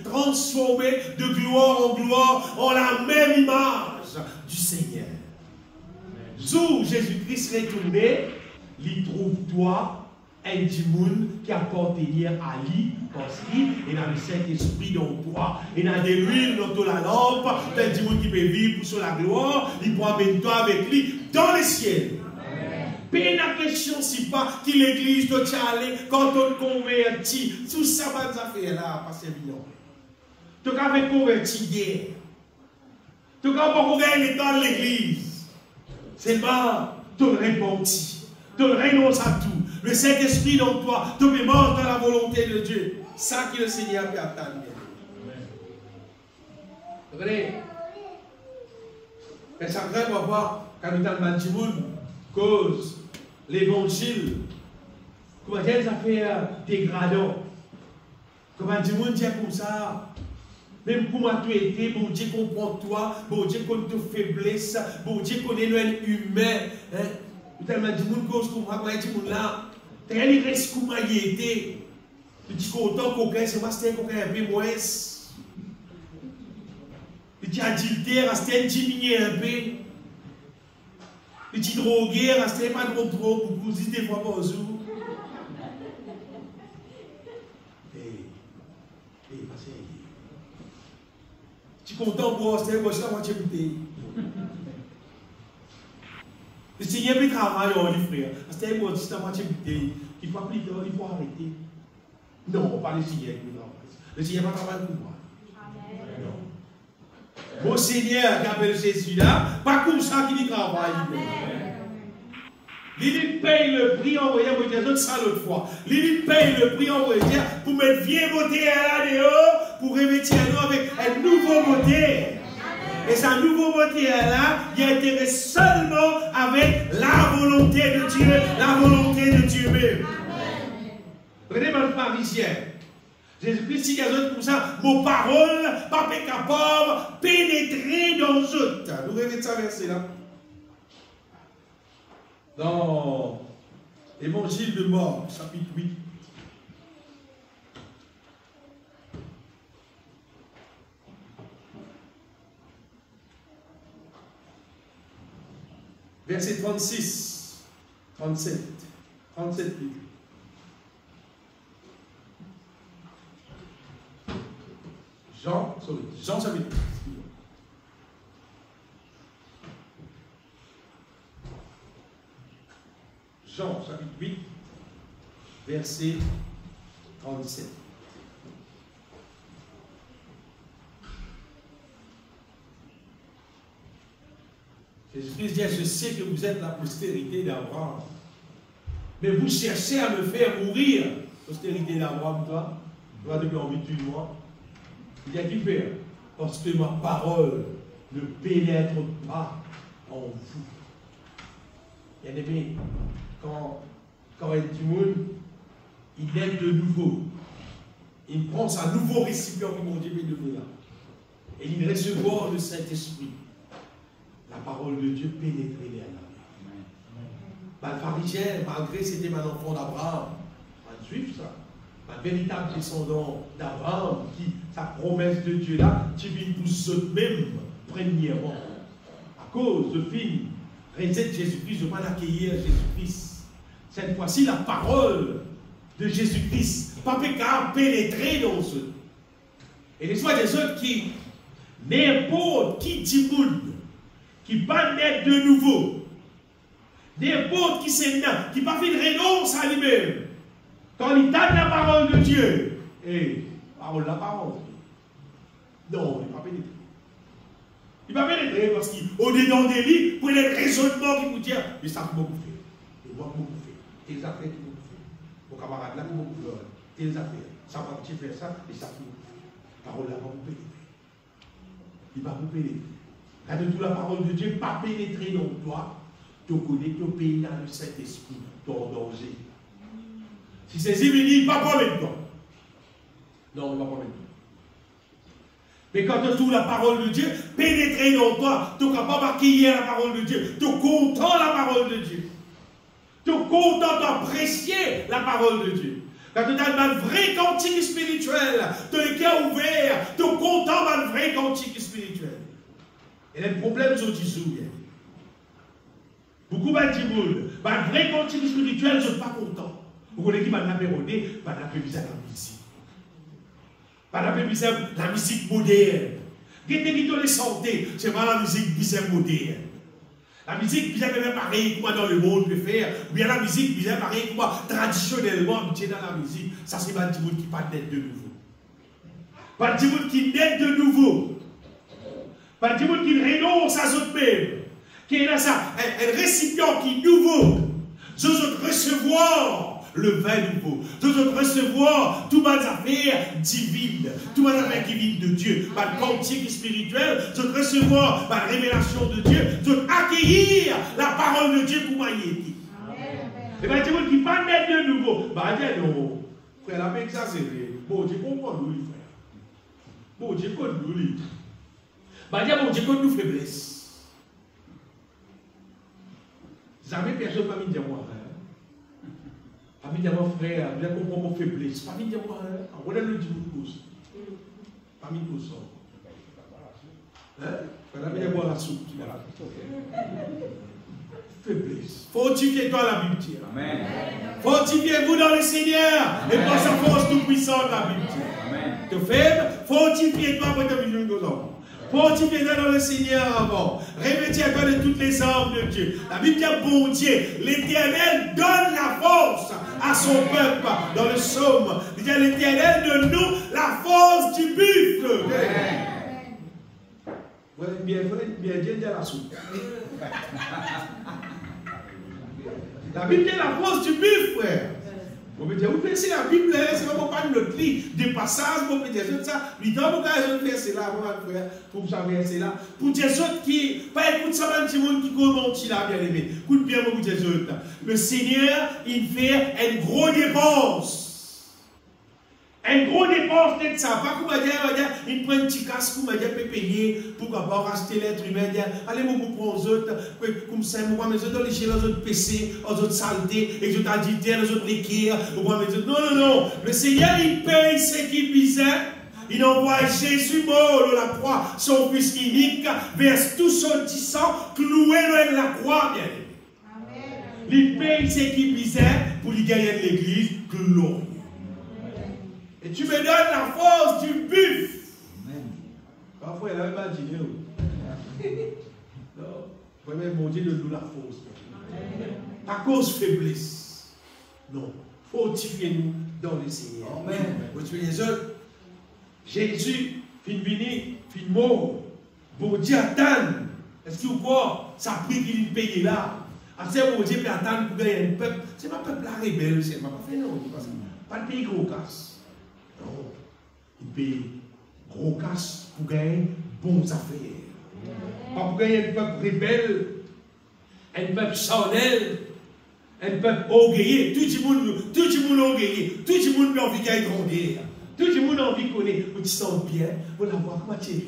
transformé de gloire en gloire, en la même image du Seigneur. Zou Jésus-Christ retourné, il trouve toi un dimoun qui appartenait à lui, parce qu'il a le Saint-Esprit dans toi, il a de l'huile dans la lampe, un dimoun qui peut vivre pour sur la gloire, il peut amener toi avec lui dans le ciel. Mais la question, c'est pas que l'église doit aller quand on convertit, tout ça va faire là, parce que tu as converti hier, tu as pas converti dans l'église, c'est pas ton repenti, ton renonce à tout. Le Saint-Esprit dans toi, te mémoire dans la volonté de Dieu. Ça que le Seigneur peut attendre. Vous comprenez? Et ça crée pour voir, quand nous avons dit cause l'évangile, comment dire, ça fait dégradant. Comment dire, on dit comme ça, même comment tu étais, bon Dieu comprend toi, bon Dieu connaît tes faiblesses, bon Dieu connaît l'homme humain. Tellement de monde cause comme moi, dit là, il reste comme il était. Il dit qu'autant qu'aucun, c'est pas c'était qu'aucun un peu moins. Il dit adultère, c'était diminué un peu. Il dit drogué, c'était pas trop trop, vous dites des fois par jour. Tu es content pour c'était moi je la moitié bouteille. Le Seigneur peut travailler, frère. C'est un mot de moitié bouteille. Il faut appliquer, il faut arrêter. Non, pas le Seigneur qui travaille. Le Seigneur va travailler pour moi. Non. Mon Seigneur qui appelle Jésus là, pas comme ça qu'il travaille. Il paye le prix envoyé à vous dire ça l'autre fois. Il paye le prix envoyé pour mettre vieux moteur là-dehors, pour revêtir nous avec un nouveau moteur. Et ce nouveau moteur-là, il a intérêt seulement avec la volonté de Dieu, la volonté de Dieu même. Prenez mon pharisien. Jésus-Christ dit pour ça, vos paroles, pas capable de pénétrer dans eux. Vous rêvez ça verset là. Dans l'Évangile de Marc, chapitre 8. Verset 36, 37, 37 plus. Jean chapitre 8. Jean chapitre 8, verset 37. Jésus-Christ dit, je sais que vous êtes la postérité d'Abraham. Mais vous cherchez à me faire mourir. Postérité d'Abraham, toi depuis envie de tuer moi. Il y a qui fait? Parce que ma parole ne pénètre pas en vous. Bien aimé, quand un petit monde, il est de nouveau. Il prend sa nouveau récipient que mon Dieu est devenu là. Et il recevoir le Saint-Esprit. La parole de Dieu pénétrait les âmes. Le pharisien, malgré c'était un enfant d'Abraham, un juif ça, un véritable descendant d'Abraham, qui, sa promesse de Dieu là, tu viens pour eux-mêmes, premièrement. À cause de film, recette Jésus-Christ, de ne pas accueillir Jésus-Christ. Cette fois-ci, la parole de Jésus-Christ, pas qu'à pénétrer dans eux. Et les soins des autres qui, n'importe qui dit monde, qui va naître de nouveau, n'importe qui s'est né, qui va faire une renonce à lui-même, Quand il donne la parole de Dieu, la parole. Non, il ne va pas pénétrer. Il va pénétrer parce qu'au-dedans des lits, pour les raisonnements qui vous disent, mais ça qui beaucoup fait. Et moi, beaucoup fait. Tes affaires qui beaucoup fait. Vos camarades là, qui beaucoup fait. Tes affaires. Ça va te faire ça, et ça qui beaucoup fait. La parole là va vous pénétrer. Il va vous pénétrer. Quand toute la parole de Dieu pas pénétrer dans toi, tu connais que le pays dans le Saint-Esprit, ton danger. Si c'est Zimini, il ne va pas avec toi. Non, il ne va pas avec toi. Mais quand tu trouves la parole de Dieu, pénétrer dans toi, tu es capable d'accueillir la parole de Dieu. Tu es content de la parole de Dieu. Tu es content d'apprécier la parole de Dieu. Quand tu as un vrai cantique spirituel, tu as le cœur ouvert, tu es content d'un vrai cantique spirituel. Et les problèmes sont dissous. Beaucoup de gens, un vrai cantique spirituel, ne sont pas contents. Vous connaissez qui m'a pérodé, pas la musique. Pas la musique moderne. Qu'est-ce que les santé, c'est pas la musique bizarre moderne. La musique bizarre pareil comme dans le monde peut faire, ou bien la musique bizarre pareil comme traditionnellement habitué dans la musique. Ça c'est pas du monde qui pas naître de nouveau. Pas du monde qui naît de nouveau. Pas du monde qui renonce à eux-mêmes. Qui est là ça, un récipient qui est nouveau. Je veux recevoir le vin nouveau. Je veux recevoir toutes mes affaires divines, toutes mes affaires qui viennent de Dieu, ma cantique spirituelle. Je veux recevoir ma révélation de Dieu. Je veux accueillir la parole de Dieu pour moi y aider. Et bien, tu vois qui pas naître de nouveau. Bah, dis non, frère, la paix exagérée. Bon, Dieu comprend nous, frère. Bon, Dieu connaît nous. Bah, dis bon, Dieu connaît nous faiblesse. Jamais personne ne va me dire moi. Pas me dire mon frère, je comprends mon faiblesse. Pas me dire moi, on a le dit vous tous. Pas me dire ça. Pas me dire moi la soupe. Faiblesse. Fortifiez-toi la Bible. Amen. Fortifiez-vous dans le Seigneur et par sa force tout puissante la Bible. Amen. Tu es faible, fortifiez-toi pour te venir nos hommes. Fortifiez-toi dans le Seigneur avant. Revêtez-toi de toutes les armes de Dieu. La Bible dit, bon Dieu, l'Éternel donne la force à son peuple. Dans le psaume, il dit, l'Éternel donne nous la force du buffle. Bien dit la soupe. La Bible dit la force du buffle, frère. Vous pouvez dire, vous pensez la Bible, c'est vraiment pas notre livre, des passages, vous pouvez dire ça, lui donne vous avez fait cela, pour ça verser là, pour des autres qui, pas écoute ça, un petit monde qui commente là, bien aimé, écoute bien pour des autres. Le Seigneur, il fait une grosse dépense. Une grosse dépense, peut-être ça, pas comme dire, il prend un petit casque, comme dire, peut payer, pour pas racheter l'être humain, dire, allez, moi, vous prenez aux autres, comme ça, moi, mes autres, les autres PC, aux autres saletés, les autres adultères, les autres l'équerre, moi, mes autres, non, non, non, le Seigneur, il paye ce qui bizarre, il envoie Jésus mort de la croix, son fils unique, verse tout son petit sang, cloué dans la croix, bien aimé. Il paye ce qui bizarre pour lui gagner l'église glorieuse. Et tu me donnes la force du buffle. Parfois, elle a imaginé. Non. Vraiment, mon Dieu, donne-nous la force. À cause faiblesse. Non. Fortifiez-nous dans le Seigneur. Amen. Vous tuez les autres. Jésus, fin vini, fin mort. Bon Dieu, attend. Est-ce que vous croyez? Ça a pris qu'il paye là. C'est bon Dieu, puis attendre pour gagner un peuple. C'est pas un peuple là rebelle. C'est pas fait non. Pas le pays gros casse. Non, il paye gros cash pour gagner bonnes affaires. Pas pour gagner un peuple rebelle, un peuple charnel, un peuple orgueilleux. Tout le monde orgueilleux, tout le monde a envie de grandir. Tout le monde a envie de connaître. Vous te sens bien, vous la voir comment tu es.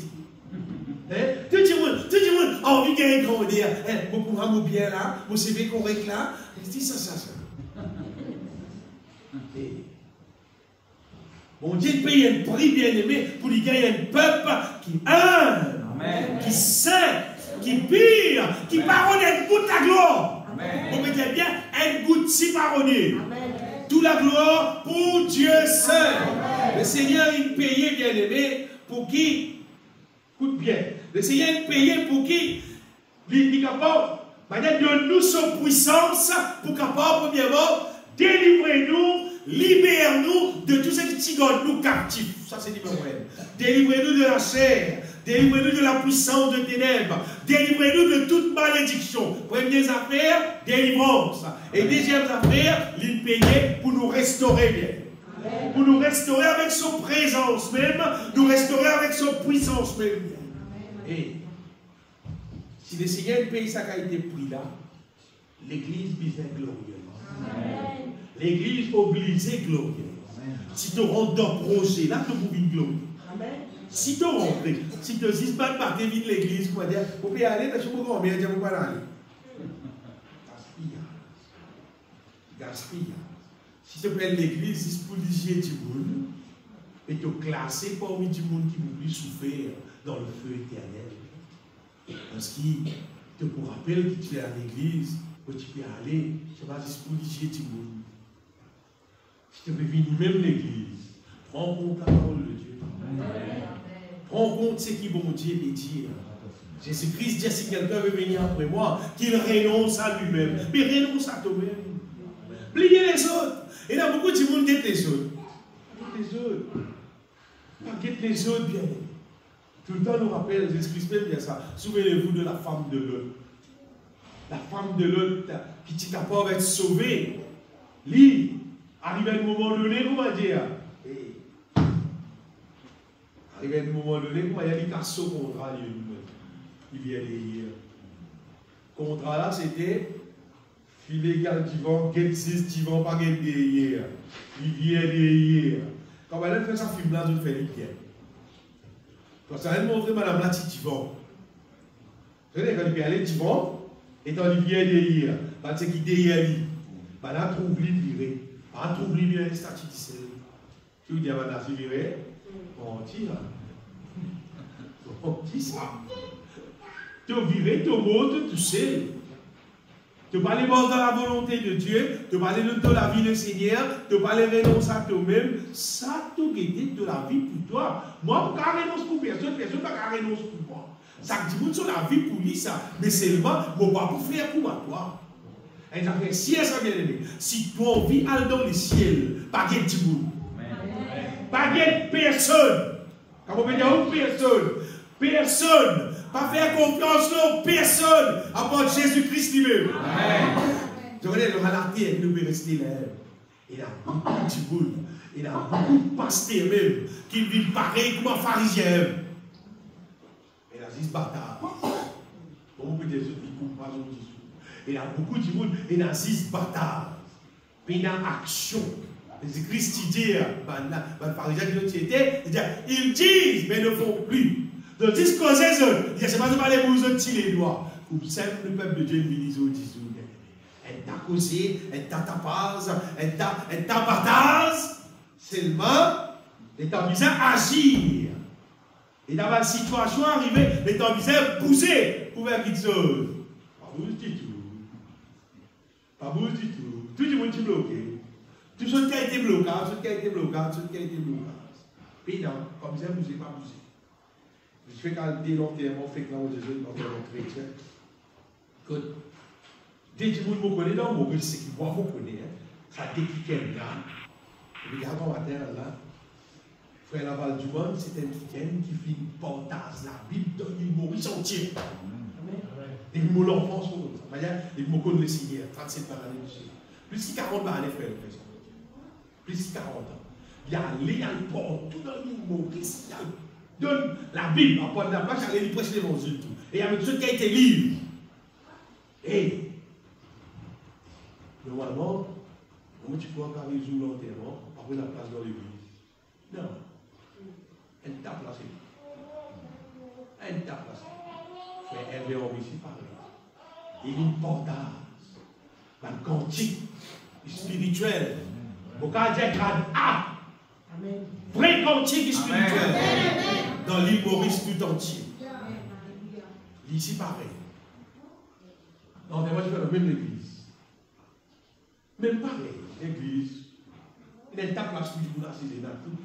Tout le monde a envie de grandir. Vous pouvez bien là, vous savez correct là. Dis ça. Mon Dieu paye un prix bien-aimé pour lui gagner un peuple qui aime, qui sait, qui pire, qui pardonne un bout de la gloire. Vous me dites bien, un bout de si pardonné. Toute la gloire pour Dieu seul. Le Seigneur, il payait bien-aimé pour qui? Écoute bien. Le Seigneur, il payait pour qui? Il est capable de nous son puissance pour capable, premièrement, délivrer nous libère-nous de tout ce qui garde nous captifs. Ça, c'est numéro 1. Délivrez-nous de la chair. Délivrez-nous de la puissance de ténèbres. Délivrez-nous de toute malédiction. Première affaire, délivrance. Et deuxième affaire, l'impeiller pour nous restaurer bien. Amen. Pour nous restaurer avec son présence même, nous restaurer avec son puissance même. Amen. Et si le Seigneur paye ça qui a été pris là, l'église devient glorieuse. L'église obligée glorieuse. Si tu rentres dans le projet, là, tu peux une glorieuse. Si tu rentres, si tu dis pas de l'église, tu vas dire, vous pouvez aller, tu peux combien, tu peux aller. Gaspillage. Si tu prends l'église, c'est pour liger du monde et te classer parmi du monde qui ne peut souffrir dans le feu éternel. Parce qu'il te pour rappeler que tu es à l'église, que tu peux aller, c'est pas juste pour liger du monde. Si tu veux venir même l'église, prends compte la parole de Dieu. Amen. Prends compte ce qui bon Dieu veut dire. Jésus-Christ dit si quelqu'un veut venir après moi, qu'il renonce à lui-même. Mais renonce à toi-même. Pliez les autres. Et il y a beaucoup de monde qui guette les autres. Les autres. Pas guette les autres bien. Tout le temps nous rappelle, Jésus-Christ fait bien ça. Souvenez-vous de la femme de Lot. La femme de Lot qui était capable d'être sauvée. Lui, arrivé à un moment donné, comment dire? Arrivé à un moment donné, comment il y a des casse au contrat, il vient de dire. Le contrat là, c'était illégal qui vend, get 6 qui vend, pas get derrière. Il vient derrière. Quand elle fait sa film là, je fais les pieds. Quand ça va montrer madame là, tu vends. Vous savez, quand il vient aller, tu vends, et quand il vient derrière, c'est qui derrière lui. Là, trouve lui viré. Ah, trouve lui bien les statuts de sel. Tu dis à madame, c'est viré. On tire. On dit ça. Tu viré, tu montes, tu sais. Tu vas aller dans la volonté de Dieu, tu vas aller dans la vie du Seigneur, tu vas aller renoncer à toi-même. Ça, tu guette de la vie pour toi. Moi, je ne peux renoncer pour personne, personne ne peut renoncer pour moi. Ça dit sur la vie pour lui, ça. Mais seulement, je ne peux pas faire pour toi. Et ça fait si ça bien aimé. Si toi, vie aller dans le ciel, pas de monde. Pas de personne. Quand on veut dire personne. Personne. Pas faire confiance à personne à part Jésus-Christ lui-même. Je connais le relaté et nous rester là. Il y a beaucoup de monde. Il y a beaucoup de pasteurs même qui vivent pareil comme un pharisien. Il y a 10 bâtards. Comment peut-être des autres qui ne comprennent pas ce discours. Il y a beaucoup de monde. Il y a 10 bâtards. Puis il y a action. Jésus-Christ dit, les pharisiens qui étaient, ils disent, mais ne font plus. Donc, dis que c'est eux. Il ne pas de parler pour eux tirer les doigts. Pour simple, le peuple de Dieu, il dit, elle t'a causé, elle t'a tapage, elle t'a bataille. Seulement, elle t'a besoin d'agir. Et dans la situation arrivée, elle t'a besoin de pousser pour faire quelque chose. Pas bouge du tout. Pas bouge du tout. Tout le monde est bloqué. Tout ce qui a été blocage, tout ce qui a été blocage, tout ce qui a été blocage. Puis non, comme ça, bouger, pas bouger. Je fais qu'à dire l'enterrement, fait que là, on Jésus, l'enterrement chrétien. Écoute, dès que vous me connaissez, dans mon c'est qui moi vous connaissez, ça déclique un gars. Et puis, regardons matin, là, frère Laval du Monde, c'est un chrétien qui fait une portage, la Bible donne une Maurice entier. Et puis, mon enfance, il me connaît le Seigneur, 37 par année, plus de 40 par année, frère, plus de 40 ans. Il y a allé, il y a le port, tout dans l'île Maurice, il y a donne la Bible, à part de la place, il y a les prêches l'évangile, tout. Et il y a tout ce qui a été livré. Et, normalement, comment tu peux encore résoudre l'enterrement, après la place dans l'église? Non. Elle t'a placé. Elle t'a placé. Frère Hervé Henri, pareil. Il y a une portage, un cantique spirituel. Pourquoi dire grade A? Vrai cantique spirituel. Dans l'île Maurice tout entier. Ici pareil. Non, mais moi je fais la même église. Même pareil, l'église. Il y a une table là, je là, c'est tout.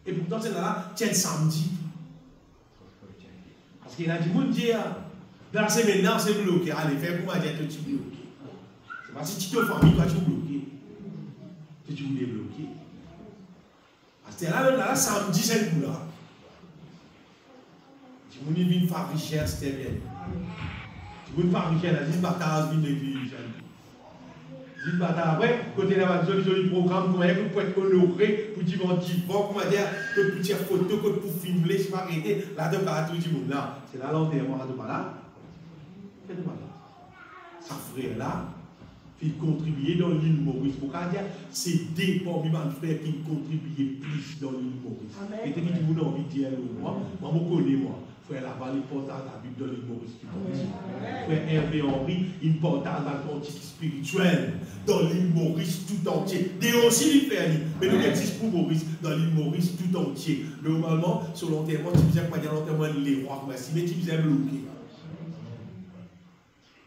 Et pourtant, c'est là, tiens samedi. Parce qu'il y a du monde qui dit, dans la semaine, non, c'est bloqué. Allez, fais pour moi dire que tu es bloqué. C'est pas si tu te famille, toi tu es bloqué. Tu tu veux débloquer. Parce que là, samedi, c'est le coup là. Tu veux venir faire richesse, c'était bien. Tu veux faire richesse, là, 10 batailles, vient l'église. 10 batailles. Après, côté de la joli programme, comment vous pouvez être honoré pour dire bon, comment dire, que pour tirer photo, que pour filmer, je ne sais pas arrêter, là-dedans, par tout le monde là. C'est là l'enterrement, là-dedans, là. Faites-moi là. Ça frère là. Qui contribuer dans l'île Maurice. Pourquoi dire c'est des parmi mes frères qui contribuent plus dans l'île Maurice. Et tu dis vous envie de dire moi je connais moi. Frère là-bas, l'importance de la Bible dans l'île Maurice. Frère Hervé Henry, l'importance dans le politique spirituel dans l'île Maurice tout entier. Des aussi l'île Fernie, mais nous existe pour Maurice dans l'île Maurice tout entier. Normalement, sur l'enterrement, tu disais pas dire l'enterrement les rois, mais tu disais bloqué.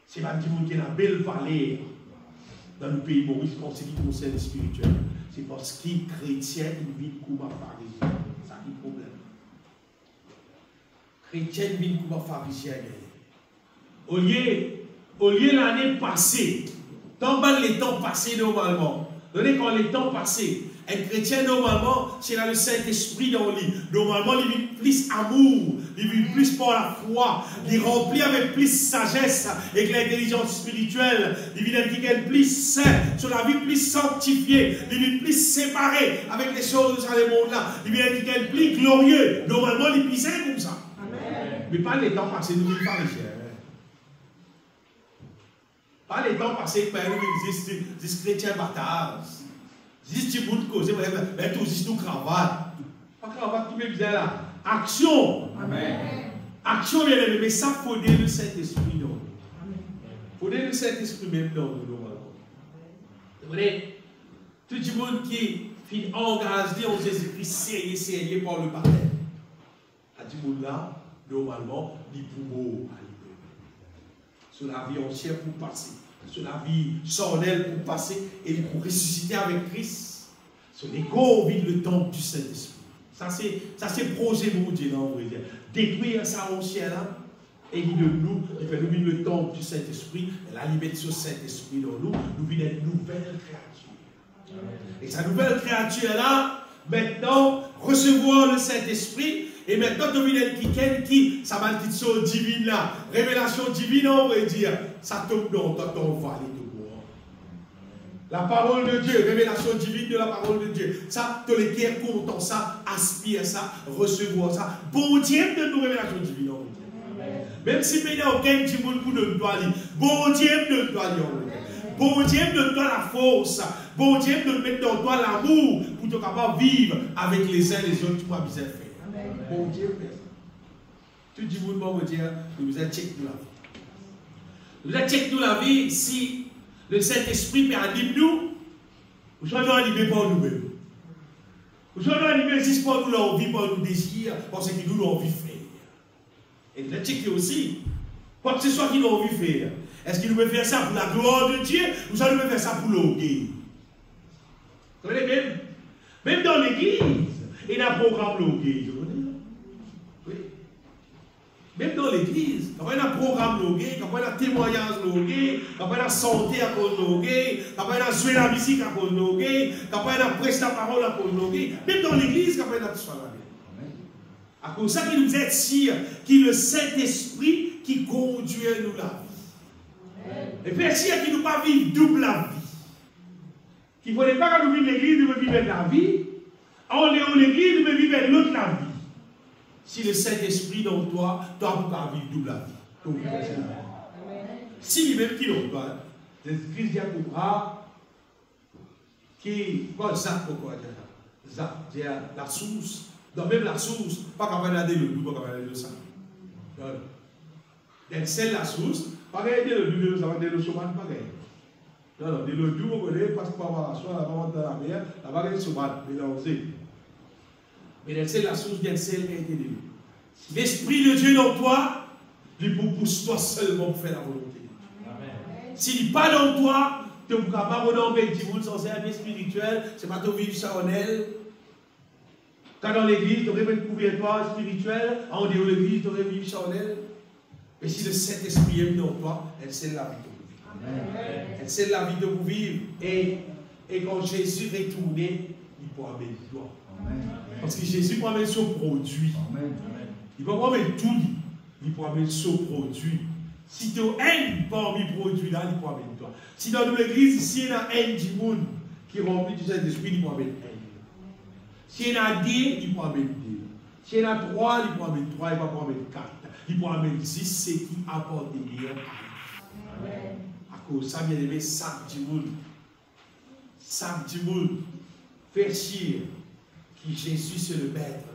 C'est pas du monde qui est la belle vallée. Dans le pays Maurice, en ce qui concerne le spirituel, c'est parce qu'il chrétien, il vit comme un pharisien. C'est ça qui est le problème. Chrétien vit comme un pharisien. Au lieu l'année passée, dans les temps passés normalement, quand les temps passés, un chrétien normalement, c'est là le Saint-Esprit dans lui. Normalement, il vit plus amour, il vit plus par la foi, il remplit avec plus sagesse, avec l'intelligence spirituelle, il vit quelqu'un plus saint, sur la vie plus sanctifiée, il vit plus séparé avec les choses de ce monde-là, il vit quelqu'un plus glorieux. Normalement, il est plus saint comme ça. Amen. Mais pas les temps passés, nous ne vivons pas les chers. Pas les temps passés, mais nous existe chrétiens bâtards. Si tu veux causer, mais tout juste nous cravate. Pas cravate qui me disait là. Action. Amen. Action, bien aimé. Mais ça, il faut donner le Saint-Esprit dans nous. Il faut donner le Saint-Esprit même dans nous. Vous voyez, tout le monde qui est engagé en Jésus-Christ, sérieux par le baptême. À ce monde-là, normalement, il pour sur la vie entière pour passer. Sur la vie charnelle pour passer et pour ressusciter avec Christ. Sur l'ego vide le temple du Saint-Esprit. Ça c'est le projet de Dieu, on va dire. Détruire ça ancien là et il nous fait nous vivre le temple du Saint-Esprit et la liberté sur Saint-Esprit dans nous vivons une nouvelle créature. Et sa nouvelle créature là, maintenant, recevoir le Saint-Esprit. Et maintenant, tu as quelqu'un qui, sa malédiction divine là, révélation divine, on va dire, ça tombe dans ton vallée de bois. La parole de Dieu, révélation divine de la parole de Dieu. Ça, tu les cœurs content, ça, aspire ça, recevoir ça. Bon Dieu de nous révélation divine, on va dire. Même si il n'y a aucun petit monde pour nous doit lire. Bon Dieu de toi, bon Dieu de toi la force. Bon Dieu de mettre dans toi l'amour pour te capable vivre avec les uns et les autres, tu vas bien faire. Bon Dieu, tout le monde va dire, nous allons checker nous la vie. Nous allons checker nous la vie si le Saint-Esprit peut animer nous, ou soit nous animer par nous-mêmes. Ou soit nous animer juste pour nous l'envie, pour nous désir, parce que nous l'avons envie de faire. Et nous allons checker aussi, quoi que ce soit qu'il a envie de faire. Est-ce qu'il nous veut faire ça pour la gloire de Dieu, ou soit nous veut faire ça pour l'orgueil? Vous voyez même dans l'église, il y a un programme l'orgueil. Même dans l'église, quand il y a un programme logué, quand il y a un témoignage logué, quand il y a la santé à cause logué, quand il y a jouer la musique à cause logué, quand il y a prêcher la parole à cause logué, même dans l'église, quand il y a tout ça là. À cause de ça qu'il nous est sûr, qu'il le Saint-Esprit qui conduit nous la vie. Et puis si qu'il nous pas vivre double la vie. Qu'il ne faut pas que nous vivions l'église, nous vivons la vie. En l'église, nous vivons l'autre la vie. Si le Saint-Esprit dans toi, toi, vous pouvez vivre double la vie. Si même qui l'ont toi, Jésus-Christ dit à Koubra, qui, quoi, Zach, pourquoi dire ça? Zach, c'est la source. Dans même la source, pas qu'à regarder le doux, pas qu'à regarder le sang. Donc, c'est la source, pas regarder le doux, ça va dire le chômage, pas regarder. Non, non, le doux, vous connaissez, parce que par la soie, la va dans la mer, la va regarder le chômage, mélangé. Mais c'est la source d'un sel qui a été donné. L'Esprit de Dieu dans toi, il pousse toi seulement pour faire la volonté. S'il n'est pas dans toi, tu ne peux pas renommer du monde sans service spirituel, c'est pas ton vivre charnel. Quand dans l'église, tu aurais une couverture spirituelle, en dehors de l'église, tu aurais une vie charnel. Mais si le Saint-Esprit est dans toi, elle sait la vie de vous vivre. Elle sait la vie de vous vivre. Et Et quand Jésus est retourné, il peut amener toi. Parce que Jésus peut amener son produit. Il peut amener tout. Il peut amener son produit. Si tu as haine parmi les produits là, il peut amener toi. Si dans l'église, ici, il y a haine du monde qui remplit du Saint-Esprit, il peut amener haine. S'il y en a 10, il peut amener 2. S'il y en a 3, il peut amener 3, il peut amener 4. Il peut amener 10, c'est qui apporte des meilleurs. À cause de ça, bien aimé, sac du monde. Sac du monde. Faire chier qui Jésus c'est le maître.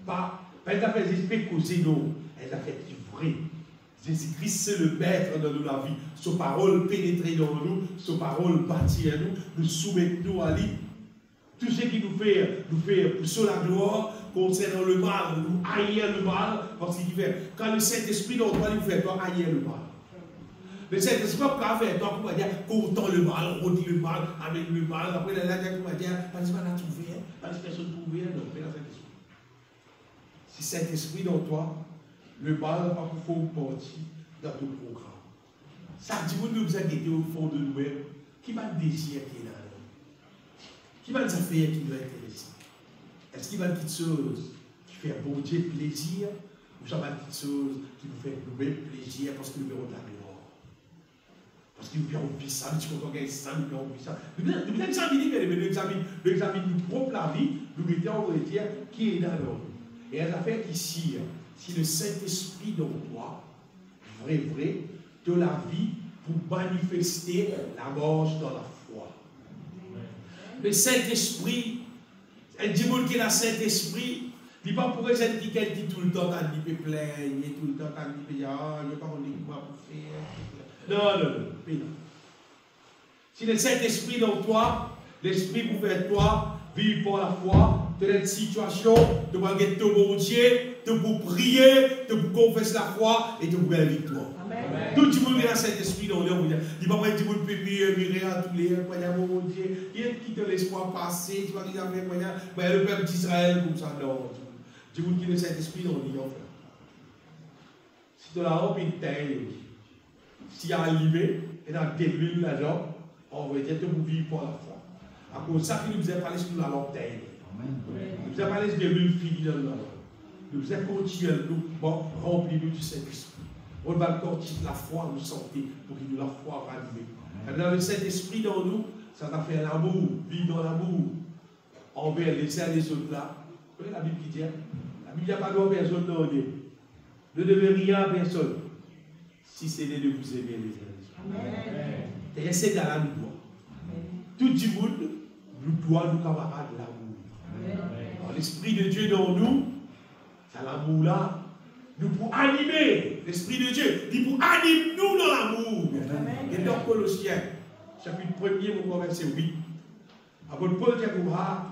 Pas elle a fait esprit causer nous, elle a fait du vrai. Jésus-Christ c'est le maître de la vie. Sa parole pénétrer dans nous, sa parole bâtit à nous, nous soumettre nous à lui. Tout ce qui nous fait pour la gloire, concernant le mal, nous haïr le mal, parce qu'il fait, quand le Saint-Esprit dans toi, il fait toi haïr le mal. Le Saint-Esprit ne peut pas faire toi pour dire content le mal, on dit le mal, amène le mal, après la dernière pour dire, pas de mal à trouver, pas de personne trouver, non, mais la Saint-Esprit. Si Saint-Esprit dans toi, le mal n'a pas pour faire partie dans ton programme. Ça dit, vous nous avez été au fond de nous-mêmes, qui va le désir qui est là? Qui va nous faire qui nous intéresse? Est-ce qu'il va une petite chose qui fait bon Dieu plaisir, ou ça va une petite chose qui nous fait nous-mêmes plaisir parce que nous verrons de la gloire? Parce que nous avons envie ça, nous avons envie ça, nous avons envie ça. Nous avons examiné, nous examinons notre propre vie, nous mettons en dire qui est dans l'homme. Et elle a fait ici, si le Saint-Esprit dans toi, vrai, de la vie pour manifester la marche dans la foi. Le Saint-Esprit, elle dit qu'il a le Saint-Esprit, il ne va pas pour être qui dit tout le temps, il peut plaindre, tout le temps, il peut dire, ah, il n'y a pas de quoi pour faire. Non. Si le Saint-Esprit dans toi, l'Esprit pour faire toi, vivre par la foi, de cette situation, de pouvoir être bon Dieu, de pour prier, de pour confesser la foi et de pour gagner la victoire. Tout le monde a le Saint-Esprit dans leur vie. Il va pas dire que tu peux mirer à tous les mon Dieu, qui te laisse pas passer, tu vas dire avec le peuple d'Israël comme ça. Non, tu veux qu'il ait le Saint-Esprit dans lui. Si tu l'as rempli de terre, si tu as arrivé et tu as détruit l'argent, on va dire que tu vivre pour la foi. À cause de ça, nous vous avez parlé sur la langue terre. Nous avons parlé de l'une fille dans la nous avons continué à remplir du Saint-Esprit. On va continuer la foi nous santé pour qu'il nous la foi ranimée. Dans le Saint-Esprit dans nous, ça va faire l'amour, vivre dans l'amour envers les uns et les autres là. Vous voyez la Bible qui dit, la Bible n'a pas de personne dans Dieu. Ne devez rien à personne si c'est de vous aimer les uns les autres. Et c'est dans la nous. Tout le monde nous doit nous camarades l'amour. L'Esprit de Dieu dans nous, c'est l'amour là. Nous pour animer l'Esprit de Dieu. Il pour animer nous dans l'amour. Et dans Colossiens, chapitre 1er, mon verset 8. Après Paul Diakoura,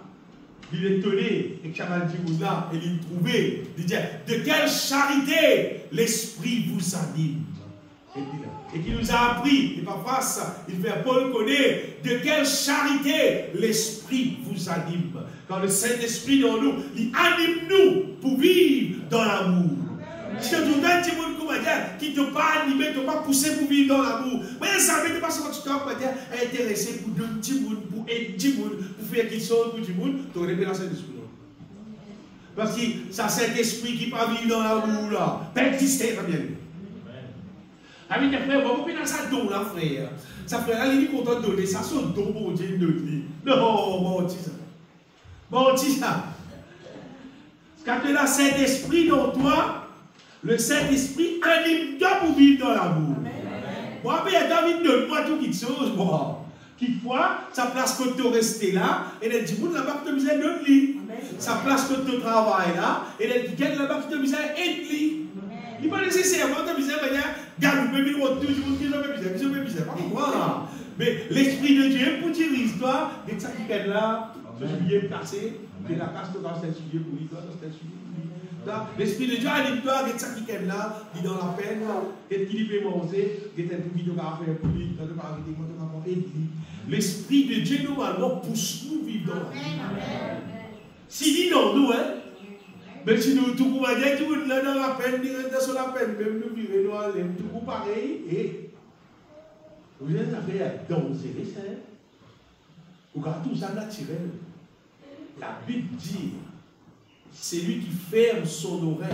il est étonné, et Chaman dit là, et il trouvait, il dit, de quelle charité l'Esprit vous anime. Et qui nous a appris, et parfois ça, il fait Paul connaît, de quelle charité l'Esprit vous anime. Quand le Saint-Esprit dans nous, il anime nous pour vivre dans l'amour. Si tu as un petit monde qui ne t'a pas animé, ne t'a pas poussé pour vivre dans l'amour, mais ça ne veut pas ce que tu t'es intéressé pour deux petits monde, pour aider petit monde, pour faire quelque chose pour du monde, tu aurais bien le Saint-Esprit. Parce que ça, Saint-Esprit qui ne peut pas vivre dans l'amour là, pas exister, pas bien. Amis, mes frères, vous pouvez dans ça don là, frère. Ça frère là, il est content de donner ça, son don pour Dieu de lui. Non, mon petit ça. Mon petit ça. Quand tu as le Saint-Esprit dans toi, le Saint-Esprit anime toi pour vivre dans l'amour. Bon, après, il y a David de moi tout quelque chose. Bon, quelquefois, sa place que tu restes là, et elle dit, vous là-bas, tu misère de lui. Sa place que tu travailles là, et elle dit, quelle là-bas, tu misère de lui. Il n'est pas nécessairement de misère, garde, vous pouvez dire, toujours qui est misère, pas pourquoi. Mais l'Esprit de Dieu, pour dire l'histoire, et ça qui est là, je suis bien placé, et la place de dans cette sujet pour lui, dans cette sujet. L'Esprit de Dieu a dit toi, il ça qui est là, il est dans la peine, il peut manger, il est un tout qui doit faire pour lui, il doit arrêter, il doit aider. L'Esprit de Dieu, normalement, pousse nous vivre dans la vie. S'il dit non, nous, hein, mais si nous, tout le monde dit, tout le monde est dans la peine, il reste sur la peine, même nous vivons, nous allons, tout le monde pareil, et vous êtes affaire à danser, Vous regardez tout ça naturel. La Bible dit, c'est lui qui ferme son oreille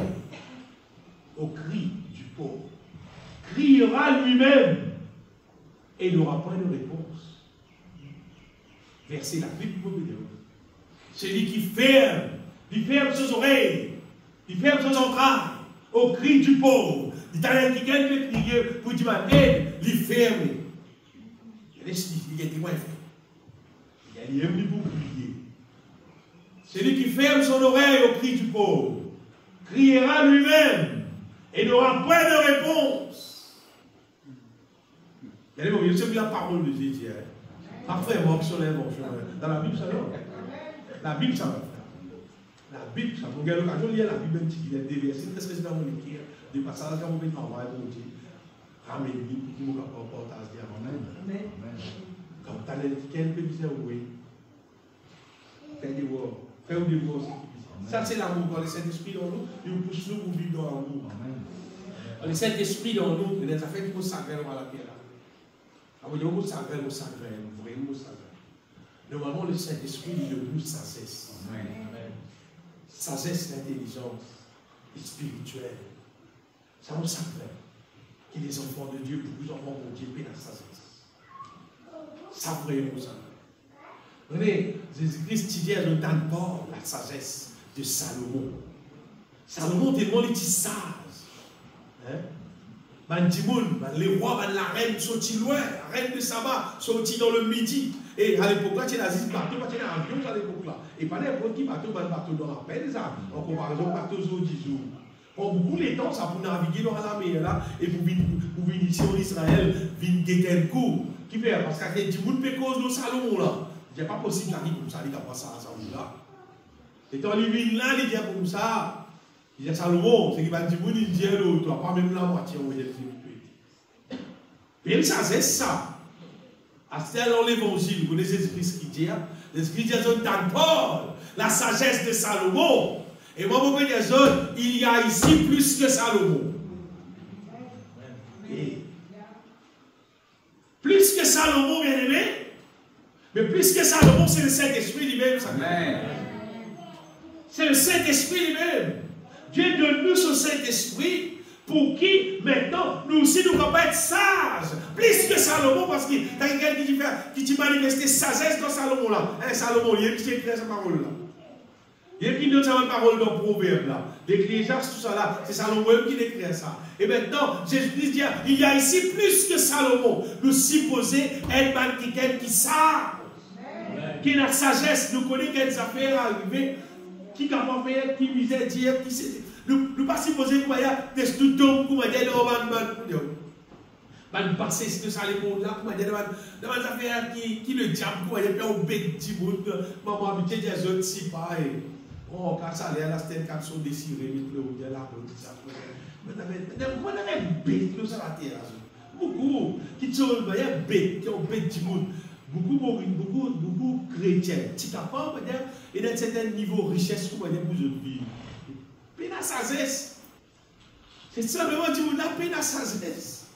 au cri du pauvre. Criera lui-même et n'aura pas de réponse. Verset la Bible. C'est lui qui ferme ses oreilles, il ferme ses entrailles au cri du pauvre. Il t'a dit quelqu'un qui veut crier pour dire ma aide, il ferme. Il y a des moyens. Il y a des pour crier. C'est lui qui ferme son oreille au cri du pauvre, criera lui-même et n'aura point de réponse. Il y a des moments, c'est la parole de Jésus. Après, moi, sur l'invention. Dans la Bible, ça va. La Bible, ça va. La Bible, ça va. Vous avez l'occasion de lire la Bible un petit peu, des versets, qu'est-ce que c'est dans mon écrire, des passages, quand vous mettez en voie, vous dites, ramène la Bible, qui vous apporte à se dire Amen. Quand tu as quelqu'un qui dit oui, faites des voix. Faites des voix aussi. Ça, c'est l'amour. Quand le Saint-Esprit dans nous, il nous pousse nous pour vivre dans l'amour. Le Saint-Esprit dans nous, il y a des affaires qui vont s'agréer à la terre. Alors, il y a un s'agréer, un s'agréer, vraiment s'agréer. Normalement, le Saint-Esprit, il nous pousse sagesse. Sagesse, l'intelligence spirituelle. Ça nous s'agréer. Que les enfants de Dieu, beaucoup d'enfants de Dieu, paient la sagesse. Ça vraiment ça. Vous voyez, Jésus-Christ dit à Jonathan Paul la sagesse de Salomon. Salomon tellement il était sage. Les rois, la reine sorti loin, la reine de Saba sorti dans le midi. Et à l'époque là, tu as un bateau, tu as un avion à l'époque là. Et pas n'importe qui bateau, un bateau dans la peine, en comparaison au bateau au 10 jours. Pour beaucoup les temps, ça pour naviguer dans la mer là, et pour venir ici en Israël, venir guetter un coup. Qui fait? Parce qu'il y a des gens qui cause de Salomon là. Il n'est pas possible qu'il comme ça, il n'a pas ça à Salomon là. Et quand il vient là, il dit comme ça. Il dit Salomon, c'est qu'il va dire, il dit l'autre, tu n'as pas même la moitié où il est fait. Même ça, c'est ça. À ce dans l'évangile, vous connaissez Jésus-Christ qui dit, Jésus-Christ dit à Paul, la sagesse de Salomon. Et moi, vous pouvez dire, il y a ici plus que Salomon. Et plus que Salomon, bien aimé, mais plus que Salomon, c'est le Saint-Esprit lui-même. C'est le Saint-Esprit lui-même. Dieu donne-nous ce Saint-Esprit pour qui, maintenant, nous aussi, nous ne pouvons pas être sages. Plus que Salomon, parce qu'il y a quelqu'un qui manifeste sagesse dans Salomon là. Salomon, il y a qui écrit cette parole là. Il y a qui donne sa parole dans le proverbe là. L'Ecclésiaste, tout ça là, c'est Salomon qui écrit ça. Et maintenant, Jésus-Christ dit, il y a ici plus que Salomon. Nous supposer être quelqu'un qui savent, qui a la sagesse, nous connaît quelles affaires arrivées, qui n'a pas fait, qui misère dire, qui sait. Nous pas supposer qu'il y a des students qui vont dire, nous passer ce que ça les mondes là, qui vont dire, dans les affaires qui le diable, qui vont dire, on bête petit bout, maman habituée des autres, si pas. Oh, quand ça allait, là, c'était une capsule désirée, mais le haut de la route, ça. Mais on a une bête, nous, à la terre. Beaucoup qui sont bêtes, qui ont bête du monde. Beaucoup chrétiens. Tu capable, et dans un certain niveau de richesse, comment dire, pour vivre. Peine à sagesse. C'est simplement du monde, la peine à sagesse.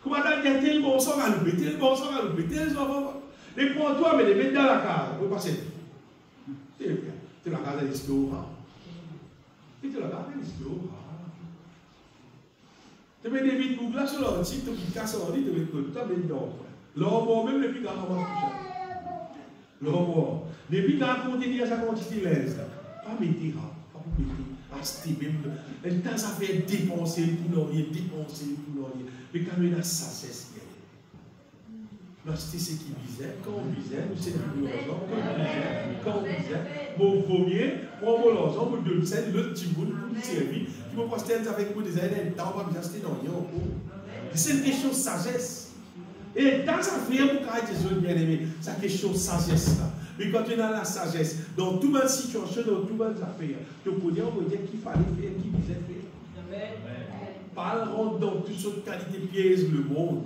Comment dire, tel bon sang à louper, tel bon sang à louper, tel sang. Les prends toi, mais les mettre dans la case. Vous passez. Tu la case à l'histoire. Tu la case à l'histoire. Tu mets des vides pour glace sur l'ordi, tu mets casse l'ordi, tu mets tout, tu mets dedans. L'homme, même les pieds dans la l'homme, les pieds dans la quantité, ça quantité l'aise. Pas mettre, pas mettre, acheter même. Le temps, ça fait dépenser pour l'ordi, dépenser pour l'ordi. Mais quand on a la sagesse, acheter ce qui visait, quand on visait, nous c'est du l'argent, quand on visait, mon premier, prends l'argent, mon deux cents, l'autre petit bout, pour nous servir, qui me postait avec moi des années, temps, on va acheter dans rien. C'est une question de sagesse. Et dans sa vie, pour caractériser les bien aimés, c'est une question de sagesse là. Mais quand on a la sagesse, dans toute ma situation, dans toutes mes affaires, tu peux dire qu'il fallait faire, qu'il visait faire. Pas rendre dans toutes sortes de qualités pièges le monde.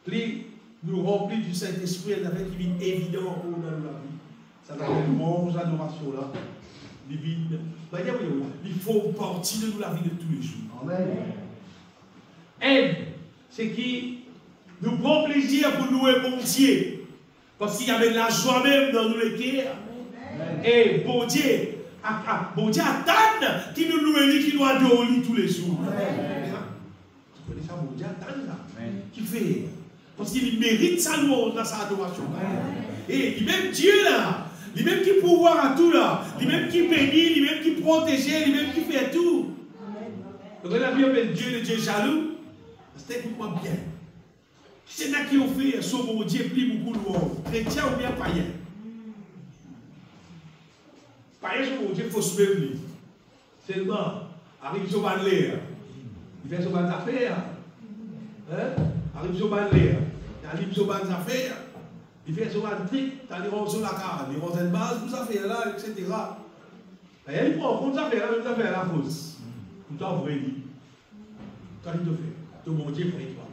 Puis, nous remplir du Saint-Esprit, il y a des qui viennent évidents dans la vie. Ça s'appelle louange, adoration là. Il faut partir de la vie de tous les jours. Amen. Aide, c'est qui nous prend plaisir pour louer mon Dieu. Parce qu'il y avait de la joie même dans nous les cœurs. Et bon Dieu attend qui nous loue, qui nous adore tous les jours. Tu connais ça, bon Dieu attend là. Qui fait? Parce qu'il mérite sa louange dans sa adoration. Et lui-même Dieu là, lui-même qui pouvoir à tout là, lui-même qui bénit, lui-même qui protège, lui-même qui fait tout. Donc la Bible appelle Dieu le Dieu jaloux. C'est écoute-moi bien. C'est là qui ont fait son bon Dieu plus beaucoup de louange. Chrétien ou bien païen. Païen, son bon Dieu, il faut se mettre. Seulement, arrive sur le l'air. Il fait son bonne affaire. Arrive sur le l'air. Il arrive sur bonne affaire. Il fait son bonne trick. Il rentre sur la carte. Il rentre une base, tout ça fait là, etc. Il prend compte ça fait là, tout ça fait la fausse. Tout ça vrai dit. Quand il te fait, ton bon Dieu vrai toi.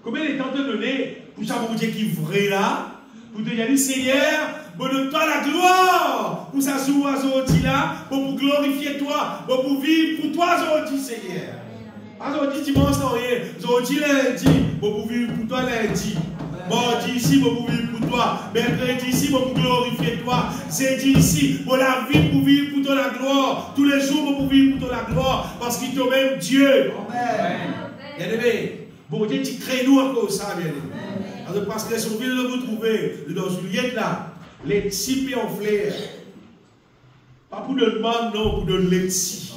Combien de temps te donner pour ça, mon Dieu qui est vrai là, pour te dire, Seigneur, bon de toi la gloire, pour ça, sous aujourd'hui là, pour glorifier toi, pour vivre pour toi aujourd'hui, Seigneur. Aujourd'hui, dimanche, non, aujourd'hui, lundi, pour vivre pour toi lundi. Mardi ici, pour vivre pour toi. Mercredi ici, pour glorifier toi. Jeudi ici, pour la vie, pour vivre pour toi la gloire. Tous les jours, pour vivre pour toi la gloire, parce qu'il te même Dieu. Amen. Bien-aimé. Bon Dieu, tu crées nous encore ça, bien aimé. Parce que son ville de vous trouver dans Juliette là, les petits en flair. Pas pour le demande, non, pour donner les petits.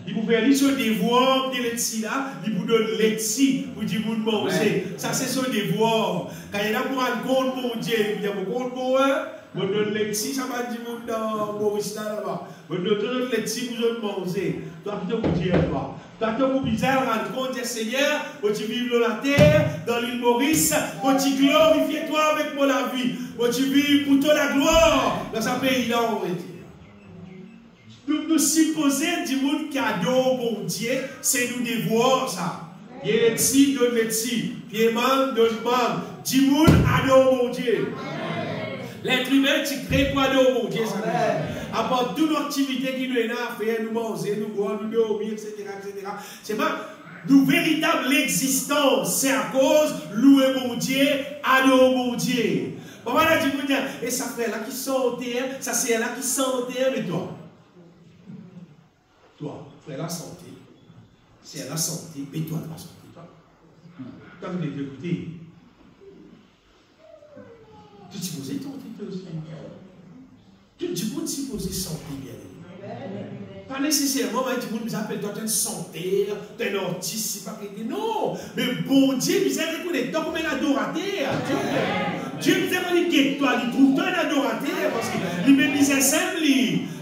Il vous fait aller sur des voix, des petits là, il vous donne les petits pour dire vous manger. Ça, c'est sur des voix. Quand il y en a pour un compte, mon Dieu, il y a un compte pour eux. Vous donne les petits, ça va dire vous dans Maurice là-bas. Vous donne les petits pour manger. Toi, qui te vous dire, toi. Parce que vous bizarre rendre compte, Seigneur, vous tu vivre dans la terre, dans l'île Maurice, vous tu glorifier toi avec moi la vie, vous tu vivre pour toi la gloire dans ce pays-là, on va dire. Nous supposons du monde cadeau, bon Dieu, c'est nous dévoir ça. Il y a les petits, donne les petits, puis man, donne man. Du monde adore mon Dieu. L'être humain, tu crées pour adorer mon Dieu, ça. À part toute l'activité qui nous est là à faire, nous manger, nous boire, nous dormir, etc. etc. C'est pas nous véritable existence, c'est à cause louer mon Dieu, adorer mon Dieu. Voilà, tu peux dire, et ça fait là qui santé, ça c'est là qui santé, mais toi. Toi, frère la santé. C'est la santé, mais toi, la santé, toi. Quand vous êtes écouté, tu t'y posais ton titre aussi. Tu peux t'y poser santé, bien. Pas nécessairement, tu peux nous appeler toi, tu es une santé, tu es un artiste, pas que non. Mais bon Dieu, vous êtes reconnaître toi comme un adorateur. Dieu nous a dit que toi, il trouve toi un adorateur, parce qu'il même disait simple,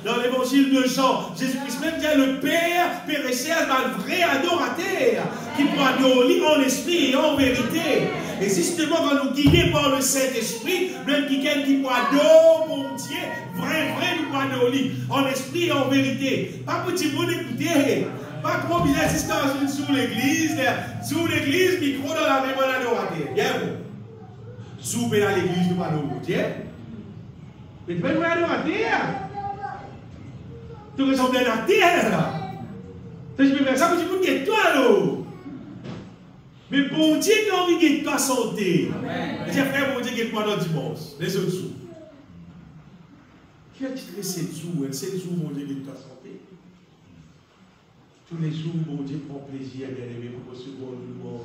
dans l'évangile de Jean, Jésus-Christ même dit le Père, Père et Ciel, un vrai adorateur, qui peut adorer en esprit et en vérité. Et justement, quand nous guidons par le Saint-Esprit, même quelqu'un qui peut adorer mon Dieu, vrai, nous peut adorer en esprit et en vérité. Pas pour petit monde écouter, pas trop bien assistance sur l'église, micro dans la même adorateur. Bien bon. Souper dans l'église, nous parlons mon Dieu. Mais tu peux nous adorateur. Tu ressembles à un acteur là. Je peux faire ça pour tu peux toi là. Mais bon Dieu qui a envie de toi santé. J'ai fait bon Dieu qui moi dans dimanche. Les autres jours. Qui a titré 7 jours? 7 jours, bon Dieu qui toi santé. Tous les jours, bon Dieu prend plaisir à bien aimer pour recevoir le monde.